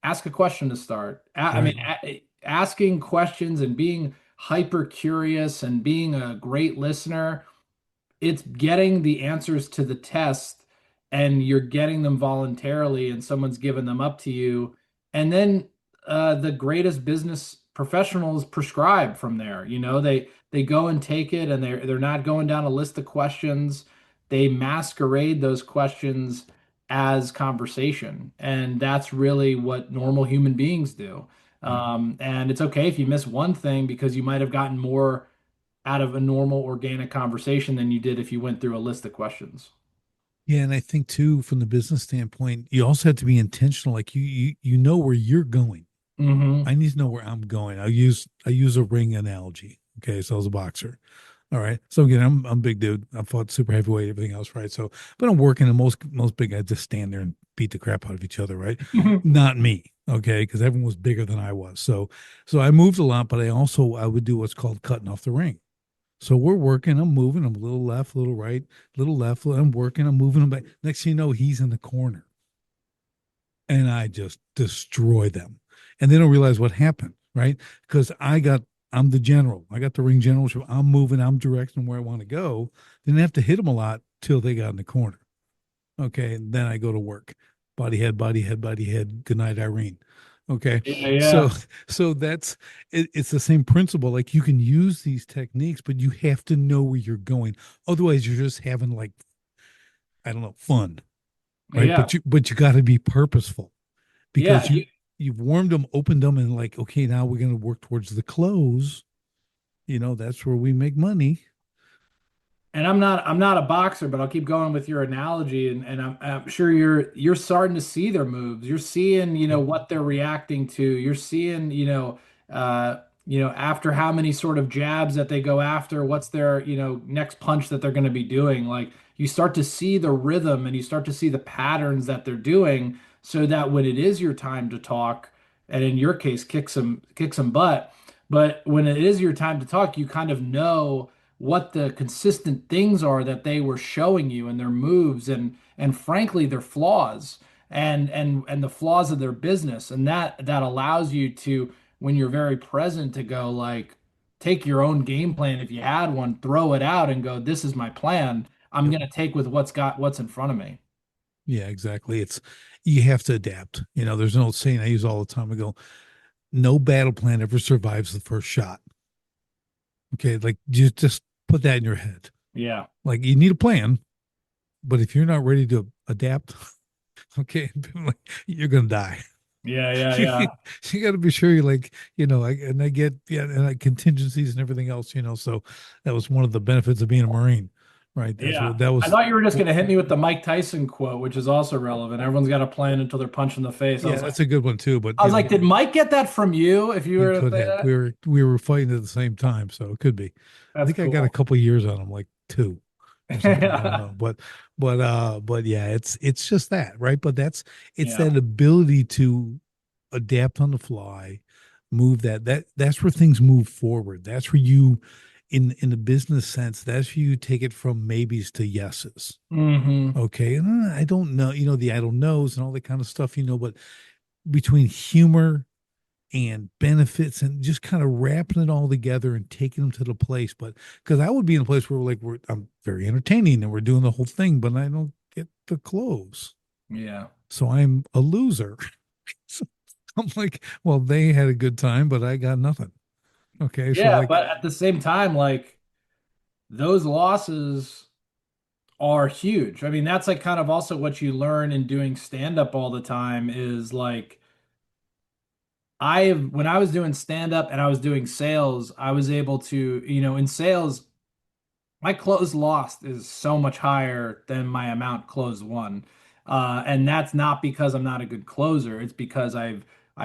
Ask a question to start. I mean, Right. asking questions and being hyper curious and being a great listener, it's getting the answers to the test and you're getting them voluntarily and someone's given them up to you. And then the greatest business professionals prescribe from there. They go and take it and they're not going down a list of questions. They masquerade those questions as conversation. And that's really what normal human beings do. Right. And it's okay if you miss one thing because you might have gotten more out of a normal organic conversation than you did if you went through a list of questions. Yeah, and I think too, from the business standpoint, you also have to be intentional. Like you know where you're going. Hmm. I need to know where I'm going. I use a ring analogy. Okay, so I was a boxer. All right. So again, I'm a big dude. I fought super heavyweight, everything else, right? So, but I'm working, and most big guys just stand there and beat the crap out of each other, right? Not me, okay, because everyone was bigger than I was. So I moved a lot, but I would do what's called cutting off the ring. So we're working, I'm moving, I'm a little left, a little right, little left, I'm working, I'm moving him back. Next thing you know, he's in the corner, and I just destroy them, and they don't realize what happened, right? Because I'm the general. I got the ring generalship. I'm moving. I'm directing where I want to go. Didn't have to hit them a lot till they got in the corner. Okay, and then I go to work. Body head, body head, body head. Good night, Irene. Okay, Yeah, so yeah. that's it's the same principle. Like you can use these techniques, but you have to know where you're going. Otherwise, you're just having like I don't know fun, right? Yeah. But you got to be purposeful Yeah. because you've warmed them, opened them, and like okay, now we're going to work towards the close. That's where we make money. And I'm not a boxer, but I'll keep going with your analogy, and I'm sure you're starting to see their moves. You're seeing, Yep. what they're reacting to. You're seeing, after how many sort of jabs that they go after, what's their, next punch that they're going to be doing. Like you start to see the rhythm and you start to see the patterns that they're doing so that when it is your time to talk, and in your case, kick some butt, but when it is your time to talk, you kind of know what the consistent things are that they were showing you and their moves and frankly their flaws and the flaws of their business and that allows you to when you're very present to go like take your own game plan if you had one throw it out and go this is my plan I'm Yep. going to take with what's in front of me. Yeah, exactly. It's you have to adapt. There's an old saying I use all the time. I go, no battle plan ever survives the first shot. Okay, like you just put that in your head. Yeah, Like you need a plan, but if you're not ready to adapt, okay, like, you're gonna die. yeah, yeah, you, yeah. you got to be sure you like, and I get, yeah, and like contingencies and everything else, so that was one of the benefits of being a Marine, right? That's Yeah. what that I was. thought you were just going to hit me with the Mike Tyson quote, which is also relevant. Everyone's got a plan until they're punched in the face. I Yeah, was like, that's a good one too. But I was like, did Mike get that from you? If you he were to could say have. that, We were fighting at the same time, so it could be. I that's think I got a cool. couple years on him, like two or something. I don't Yeah. know, but yeah, it's just that, right? But it's Yeah. that ability to adapt on the fly, move that's where things move forward. That's where you, in the business sense, that's where you take it from maybes to yeses. Hmm. Okay, and I don't know, the I don't knows and all that kind of stuff, but between humor and benefits and just kind of wrapping it all together and taking them to the place. But because I would be in a place where I'm very entertaining and we're doing the whole thing, but I don't get the close. Yeah. So I'm a loser. So I'm like, well, they had a good time, but I got nothing. Okay. So Yeah. like, But at the same time, like those losses are huge. I mean, that's like kind of also what you learn in doing stand up all the time is like when I was doing stand up and I was doing sales, I was able to, in sales, my close lost is so much higher than my amount close won. And that's not because I'm not a good closer. It's because I've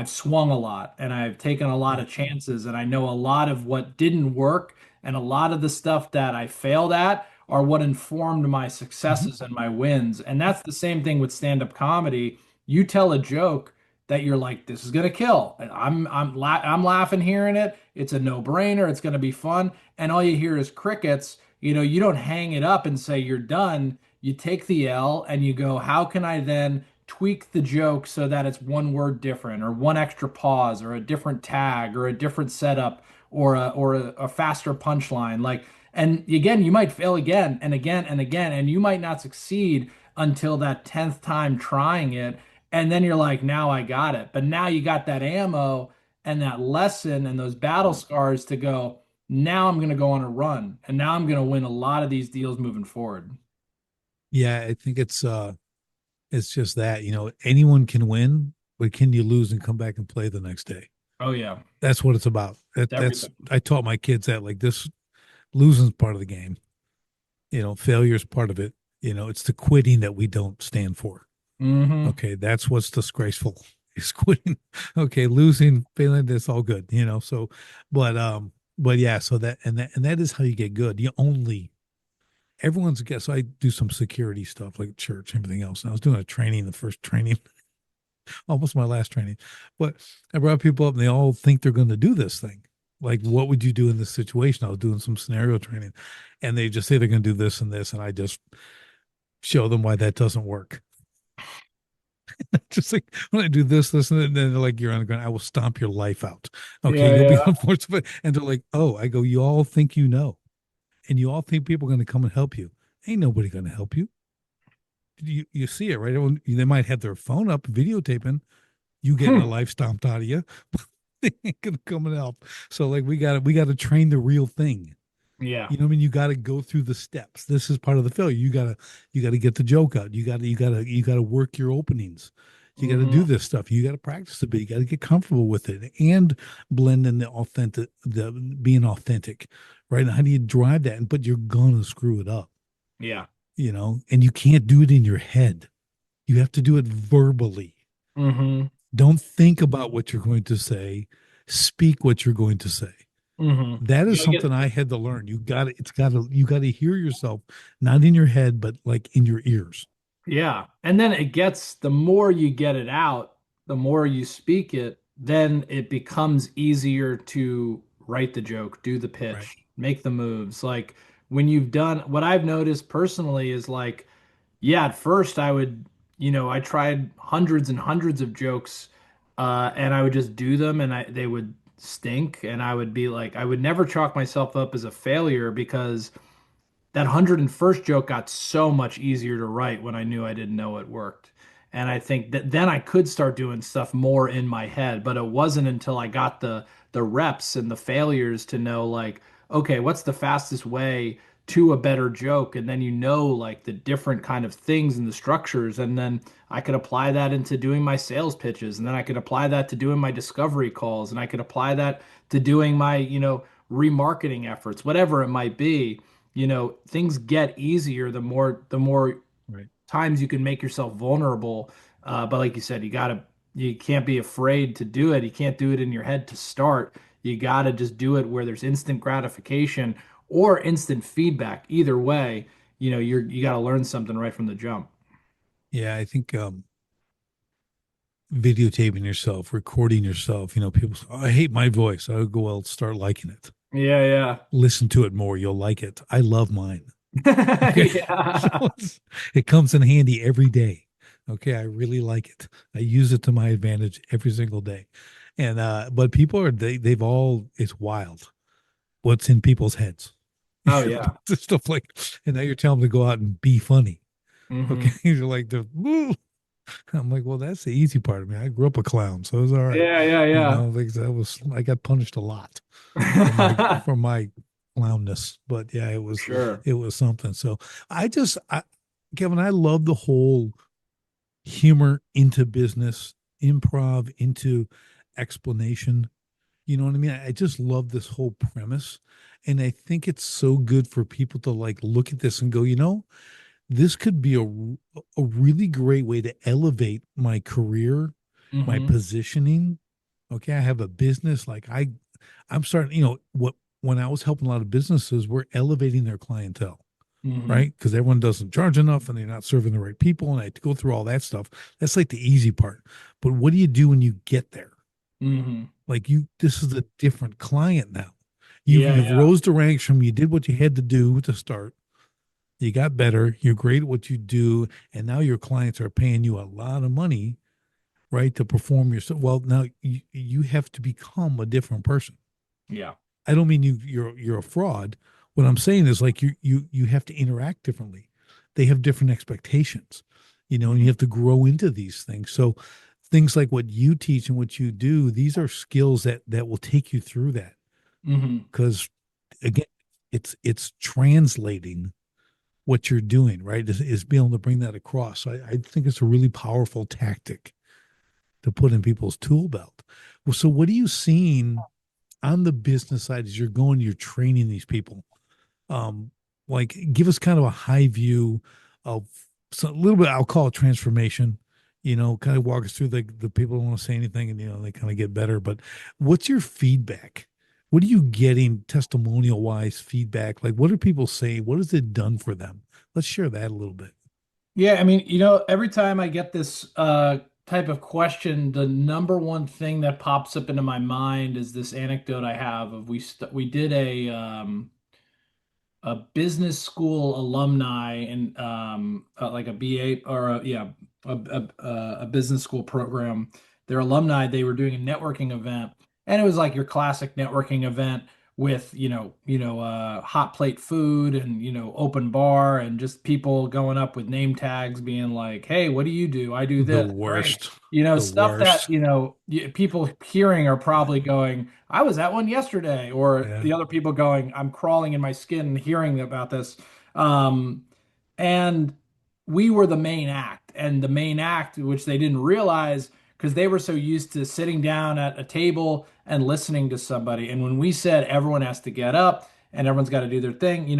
swung a lot and I've taken a lot Right. of chances and I know a lot of what didn't work and a lot of the stuff that I failed at are what informed my Mhm. successes and my wins. And that's the same thing with stand-up comedy. You tell a joke that you're like, this is gonna kill. And I'm laughing hearing it. It's a no-brainer. It's gonna be fun. And all you hear is crickets. You don't hang it up and say you're done. You take the L and you go, how can I then tweak the joke so that it's one word different or one extra pause or a different tag or a different setup or a faster punchline. And again, you might fail again and again and again, and you might not succeed until that 10th time trying it. And then you're like, now I got it. But now you got that ammo and that lesson and those battle scars to go, now I'm going to go on a run and now I'm going to win a lot of these deals moving forward. Yeah, I think it's just that, anyone can win, but can you lose and come back and play the next day? Oh yeah, That's what it's about. it's That's everything. I taught my kids that, like, this losing's part of the game. Failure's part of it. It's the quitting that we don't stand for. Hmm. Okay, that's what's disgraceful is quitting. Okay, losing, failing, that's all good. So, but yeah, so that is how you get good. You only everyone's guess. So I do some security stuff like church, everything else. And I was doing a training, the first training, almost my last training. But I brought people up and they all think they're going to do this thing. Like, what would you do in this situation? I was doing some scenario training and they just say they're going to do this and this. And I just show them why that doesn't work. Just like, when I do this, and then they're like, you're on the ground. I will stomp your life out. Okay. Yeah, You'll be yeah. unfortunate. And they're like, oh, I go, you all think you know. And you all think people are going to come and help you. Ain't nobody going to help you. You see it, right? They might have their phone up, videotaping you getting a life stomped out of you. They ain't gonna come and help. So, like, we gotta train the real thing. Yeah. You know what I mean? You got to go through the steps. This is part of the failure. You gotta get the joke out. You gotta work your openings. You got to do Hmm. this stuff. You got to practice a bit. You got to get comfortable with it and blend in the being authentic, right? And how do you drive that? But you're gonna screw it up, Yeah. and you can't do it in your head. You have to do it verbally. Hmm. Don't think about what you're going to say. Speak what you're going to say. Hmm. That You is gotta something get I had to learn. You got to hear yourself, not in your head, but like in your ears. Yeah. And then the more you get it out, the more you speak it, then it becomes easier to write the joke, do the Right. pitch, make the moves. Like when you've done what I've noticed personally is like, yeah, at first I tried hundreds and hundreds of jokes, and I would just do them and they would stink. And I would be like, I would never chalk myself up as a failure because that 101st joke got so much easier to write when I knew I didn't know it worked. And I think that then I could start doing stuff more in my head, but it wasn't until I got the reps and the failures to know like, okay, what's the fastest way to a better joke? And then like the different kind of things and the structures. And then I could apply that into doing my sales pitches. And then I could apply that to doing my discovery calls. And I could apply that to doing my, remarketing efforts, whatever it might be. Things get easier the more Right. times you can make yourself vulnerable. But like you said, you can't be afraid to do it. You can't do it in your head to start. You gotta just do it where there's instant gratification or instant feedback. Either way, you gotta learn something right from the jump. Yeah, I think videotaping yourself, recording yourself. People say, oh, I hate my voice. I would go, well, start liking it. Yeah, yeah. Listen to it more. You'll like it. I love mine. Okay. So Yeah. it comes in handy every day. Okay. I really like it. I use it to my advantage every single day. And but people they've all it's wild what's in people's heads. Oh yeah. Stuff like, and now you're telling them to go out and be funny. Okay. Hmm. You're like "Woo." I'm like, well, that's the easy part of me. I grew up a clown, so it was all right. Yeah, yeah, yeah. Like I got punished a lot for my clownness. But yeah, it was Sure. it was something. So Kevin, I love the whole humor into business, improv into explanation. You know what I mean? I just love this whole premise. And I think it's so good for people to like look at this and go, this could be a really great way to elevate my career, my Mm-hmm. positioning. Okay. I have a business. I'm starting, when I was helping a lot of businesses, we're elevating their clientele, Mm-hmm. right? Because everyone doesn't charge enough and they're not serving the right people. And I had to go through all that stuff. That's like the easy part. But what do you do when you get there? Mm-hmm. Like this is a different client now. You've Yeah, you've yeah. rose the ranks from you did what you had to do to start. You got better. You're great at what you do, and now your clients are paying you a lot of money, right, to perform your. Well, now you have to become a different person. Yeah. I don't mean you're a fraud. What I'm saying is like you have to interact differently. They have different expectations, and you Mm-hmm. have to grow into these things. So things like what you teach and what you do, these are skills that will take you through that. Mm-hmm. Because again, it's translating what you're doing, right? Is being able to bring that across. I think it's a really powerful tactic to put in people's tool belt. Well, so what are you seeing on the business side as you're training these people? Um, like give us kind of a high view of a little bit, I'll call it transformation, kind of walk us through the people don't want to say anything and they kind of get better. But what's your feedback? What are you getting testimonial wise feedback? Like what are people saying? What has it done for them? Let's share that a little bit. Yeah, I mean, every time I get this type of question, the number one thing that pops up into my mind is this anecdote I have of we did a business school alumni and like a BA or a business school program. Their alumni, they were doing a networking event, and it was like your classic networking event with hot plate food and open bar and just people going up with name tags being like, "Hey, what do you do? I do The this." Right? worst. The Stuff that, worst. people hearing are probably going, I was at one yesterday, or Yeah. the other people going, I'm crawling in my skin hearing about this. Um, and we were the main act, and the main act, which they didn't realize because they were so used to sitting down at a table and listening to somebody. And when we said everyone has to get up and everyone's got to do their thing,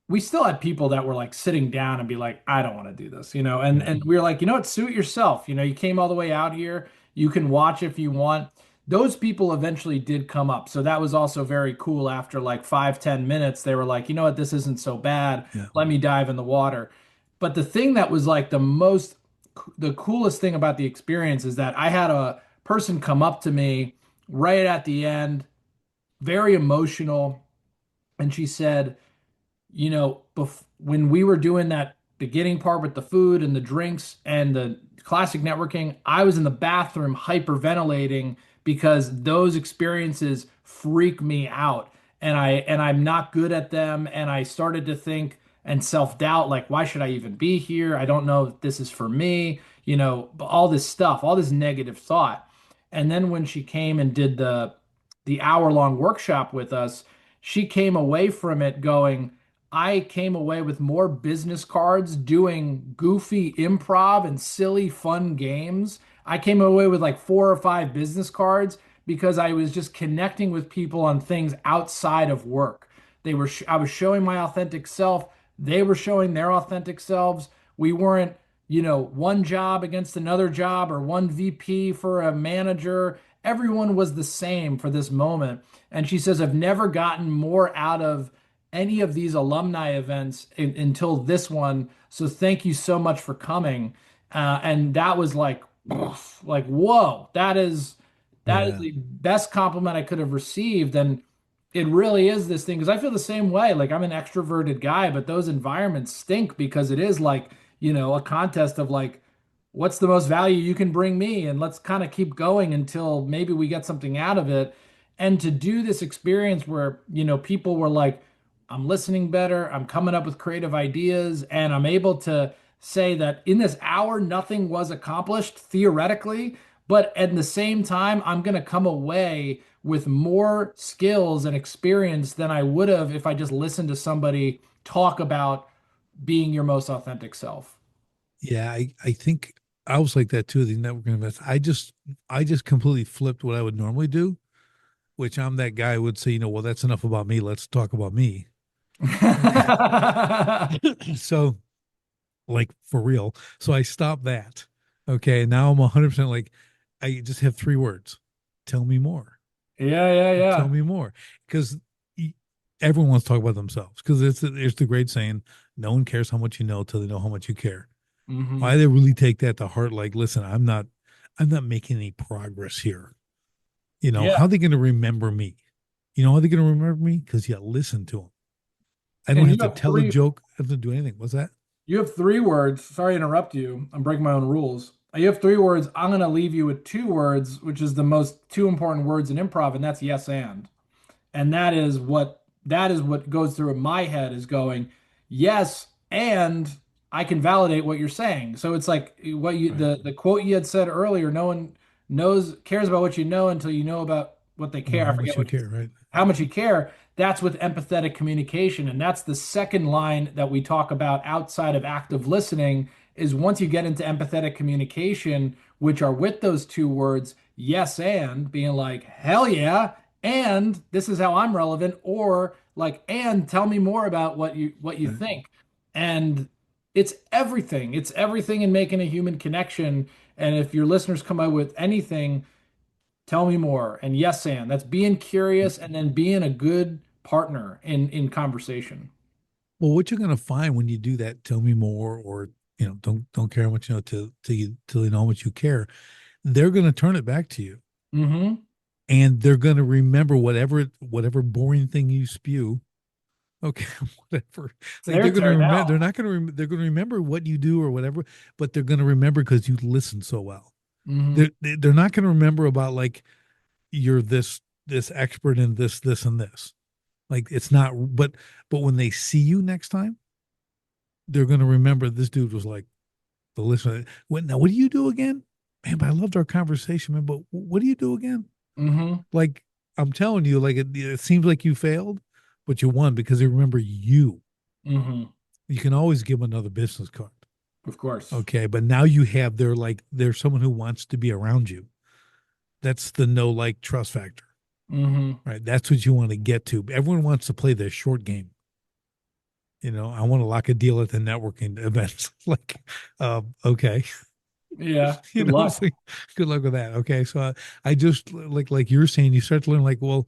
we still had people that were like sitting down and be like, I don't want to do this, and Yeah. and we were like, what, suit yourself. You came all the way out here. You can watch if you want. Those people eventually did come up. So that was also very cool. After like 5, 10 minutes, they were like, what, this isn't so bad. Yeah. Let me dive in the water. But the thing that was like the coolest thing about the experience is that I had a person come up to me right at the end, very emotional, and she said, when we were doing that beginning part with the food and the drinks and the classic networking, I was in the bathroom hyperventilating because those experiences freak me out. And I'm not good at them. And I started to think and self-doubt, like, why should I even be here? I don't know if this is for me, all this stuff, all this negative thought. And then when she came and did the hour-long workshop with us, she came away from it going, I came away with more business cards doing goofy improv and silly fun games. I came away with like 4 or 5 business cards because I was just connecting with people on things outside of work. I was showing my authentic self. They were showing their authentic selves. We weren't, one job against another job or one VP for a manager. Everyone was the same for this moment. And she says, I've never gotten more out of any of these alumni events until this one. So thank you so much for coming. And that was like, like, whoa, that is Yeah. the best compliment I could have received. And it really is this thing because I feel the same way. Like I'm an extroverted guy, but those environments stink because it is like, a contest of like, what's the most value you can bring me? And let's kind of keep going until maybe we get something out of it. And to do this experience where, people were like, I'm listening better, I'm coming up with creative ideas, and I'm able to say that in this hour, nothing was accomplished theoretically, but at the same time, I'm going to come away with more skills and experience than I would have if I just listened to somebody talk about being your most authentic self. Yeah. I think I was like that too. The networking events. I just completely flipped what I would normally do, which I'm that guy who would say, well, that's enough about me. Let's talk about me. Okay. So like for real. So I stopped that. Okay. Now I'm 100% like, I just have 3 words. Tell me more. Yeah, yeah, Tell yeah. me more. Because everyone wants to talk about themselves. Because it's the great saying, no one cares how much you know till they know how much you care. Hmm. Why they really take that to heart? Like, listen, I'm not making any progress here. Yeah. How are they going to remember me? How are they going to remember me? Because you listen to them. I don't And have to tell a joke. I have to do anything. What's that? you have 3 words. Sorry to interrupt you. I'm breaking my own rules. You have 3 words. I'm going to leave you with 2 words, which is the most two important words in improv, and that's yes and. And that is what goes through my head is going, yes, and I can validate what you're saying. So it's like what you Right. the quote you had said earlier, no one cares about what you know until you know about what they Well, care. I how forget much you what you care, right? how much you care. That's with empathetic communication. And that's the second line that we talk about outside of active listening is once you get into empathetic communication, which are with those 2 words, yes, and being like, hell yeah, and this is how I'm relevant, or like, and tell me more about what you Right. think. And it's everything in making a human connection. And if your listeners come out with anything, tell me more. And yes, and that's being curious and then being a good partner in conversation. Well, what you're going to find when you do that, tell me more, or don't care how much you know till you know how much you care. They're going to turn it back to you, Mm-hmm. and they're going to remember whatever boring thing you spew. Okay, whatever. Like There, they're going to Terry, remember. now. They're going to remember what you do or whatever, but they're going to remember because you listen so well. Mm-hmm. They're not going to remember about like you're this expert in this and this. Like it's not. But when they see you next time, they're going to remember this dude was like the listener. What do you do again? Man, but I loved our conversation, man. But what do you do again? Mm-hmm. Like I'm telling you, like it seems like you failed, but you won because they remember you. Mm-hmm. You can always give them another business card. Of course. Okay. But now you have there's someone who wants to be around you. That's the no like trust factor, Mm-hmm. right? That's what you want to get to. Everyone wants to play the short game. I want to lock a deal at the networking events. Like, okay, Yeah. Good luck. it's like, good luck with that. Okay. So I just like you're saying, you start to learn like, well,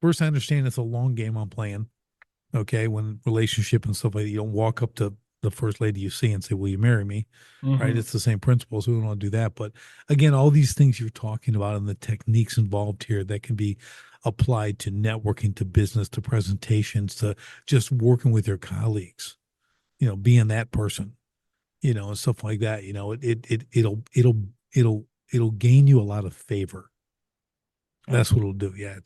first I understand it's a long game I'm playing. Okay. When relationship and stuff like that, you don't walk up to the first lady you see and say, will you marry me? Right. Mm-hmm. It's the same principle. So we don't want to do that. But again, all these things you're talking about and the techniques involved here that can be applied to networking, to business, to presentations, to just working with your colleagues, being that person, and stuff like that. It'll gain you a lot of favor. That's what Absolutely. it'll do. Yeah,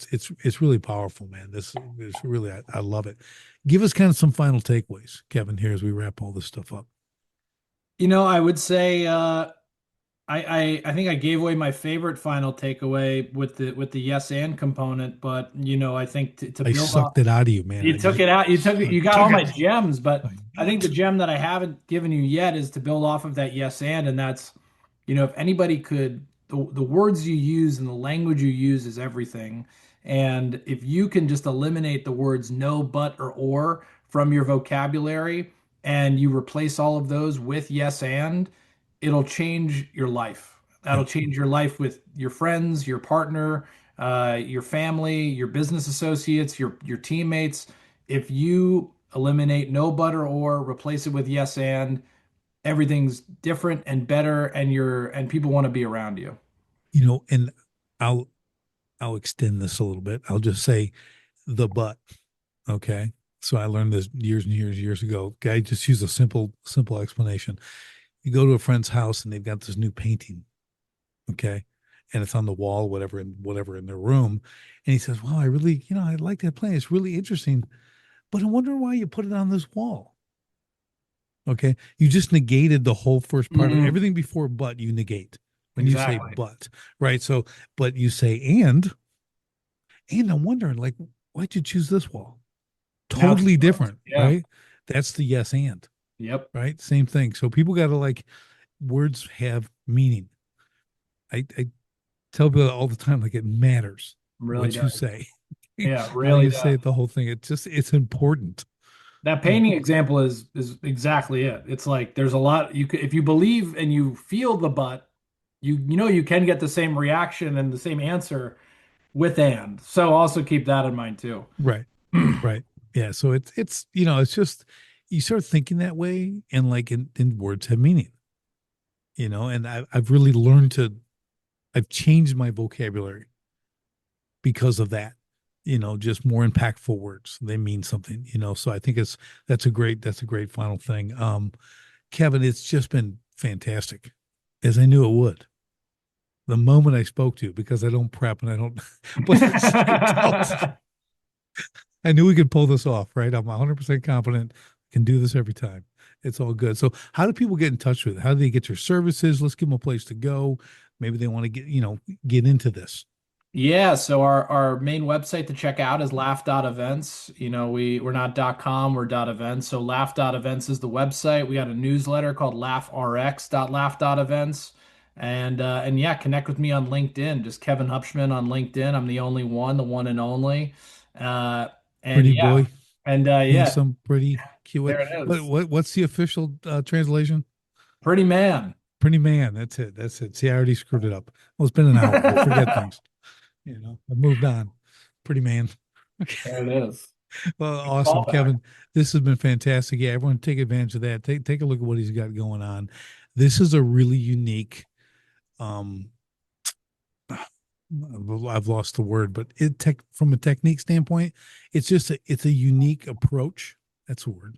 it's really powerful, man. This is really I love it. Give us kind of some final takeaways, Kevin, here as we wrap all this stuff up. I would say I think I gave away my favorite final takeaway with the yes and component, but I think to I build off, sucked it out of you, man. you I took just it out. I You got all took my it. gems, but I I think the did. gem that I haven't given you yet is to build off of that yes and that's, if anybody could, the words you use and the language you use is everything. And if you can just eliminate the words no, but, or from your vocabulary and you replace all of those with yes and, it'll change your life. Yep. That'll change your life with your friends, your partner, your family, your business associates, your teammates. If you eliminate no, but, or, replace it with yes and, everything's different and better, and people want to be around you. And I'll I'll extend this a little bit. I'll just say the but. Okay. So I learned this years and years ago. Okay, just use a simple explanation. You go to a friend's house and they've got this new painting. Okay. And it's on the wall, whatever in their room. And he says, well, I like that plant. It's really interesting, but I'm wondering why you put it on this wall. Okay. You just negated the whole first part of Hmm. everything before, but you negate when you say Exactly. but, right? So, but you say, and I'm wondering, like, why'd you choose this wall? Now it's Totally different, yeah. right? That's the yes and, Yep. right? Same thing. So people got to like words have meaning. I tell people all the time, like, it matters Really what you does. say, Yeah, it how really you say does. it, the whole thing. It's important. That You know, painting example is exactly it. It's like there's a lot you could if you believe and you feel the but, you know you can get the same reaction and the same answer with and. So also keep that in mind too. right, right. Yeah. So it's it's just you start thinking that way, and like in words have meaning. And I've really learned to I've changed my vocabulary because of that. Just more impactful words. They mean something. So I think that's a great final thing. Kevin, it's just been fantastic, as I knew it would. The moment I spoke to you, because I don't prep and I don't, but at the same time, I knew we could pull this off, right? I'm 100% confident can do this every time. It's all good. So, how do people get in touch with it? How do they get your services? Let's give them a place to go. Maybe they want to get into this. Yeah, so our main website to check out is laugh.events. We're not .com, we're .events. So laugh.events is the website. We got a newsletter called laughrx.laugh.events. And yeah, connect with me on LinkedIn. Just Kevin Hubschmann on LinkedIn. I'm the only one, the one and only. Uh and Pretty yeah. boy, And yeah, handsome, pretty, cute. there it What, is. what what's the official translation? Pretty man. Pretty man. That's it. That's it. See, I already screwed it up. Well, it's been an hour. I forget things. I've moved on. Pretty man. Okay. There it is. Well, Good awesome, callback. Kevin. This has been fantastic. Yeah, everyone take advantage of that. Take a look at what he's got going on. This is a really unique um I've lost the word, but from a technique standpoint, it's a unique approach. That's a word.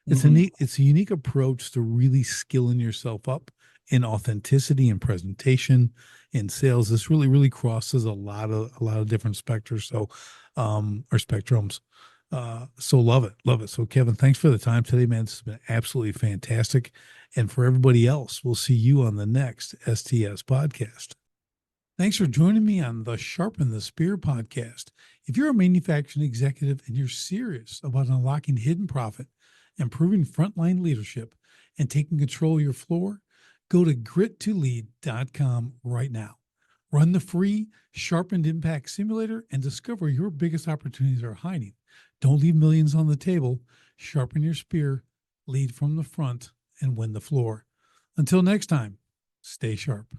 Mhm. It's a unique approach to really skilling yourself up in authenticity and presentation in sales. This really, really crosses a lot of different specters. So, or spectrums. So love it, love it. So Kevin, thanks for the time today, man. This has been absolutely fantastic. And for everybody else, we'll see you on the next STS podcast. Thanks for joining me on the Sharpen the Spear podcast. If you're a manufacturing executive and you're serious about unlocking hidden profit, improving frontline leadership, and taking control of your floor, go to grit2lead.com right now. Run the free Sharpened Impact Simulator and discover where your biggest opportunities are hiding. Don't leave millions on the table. Sharpen your spear, lead from the front, and win the floor. Until next time, stay sharp.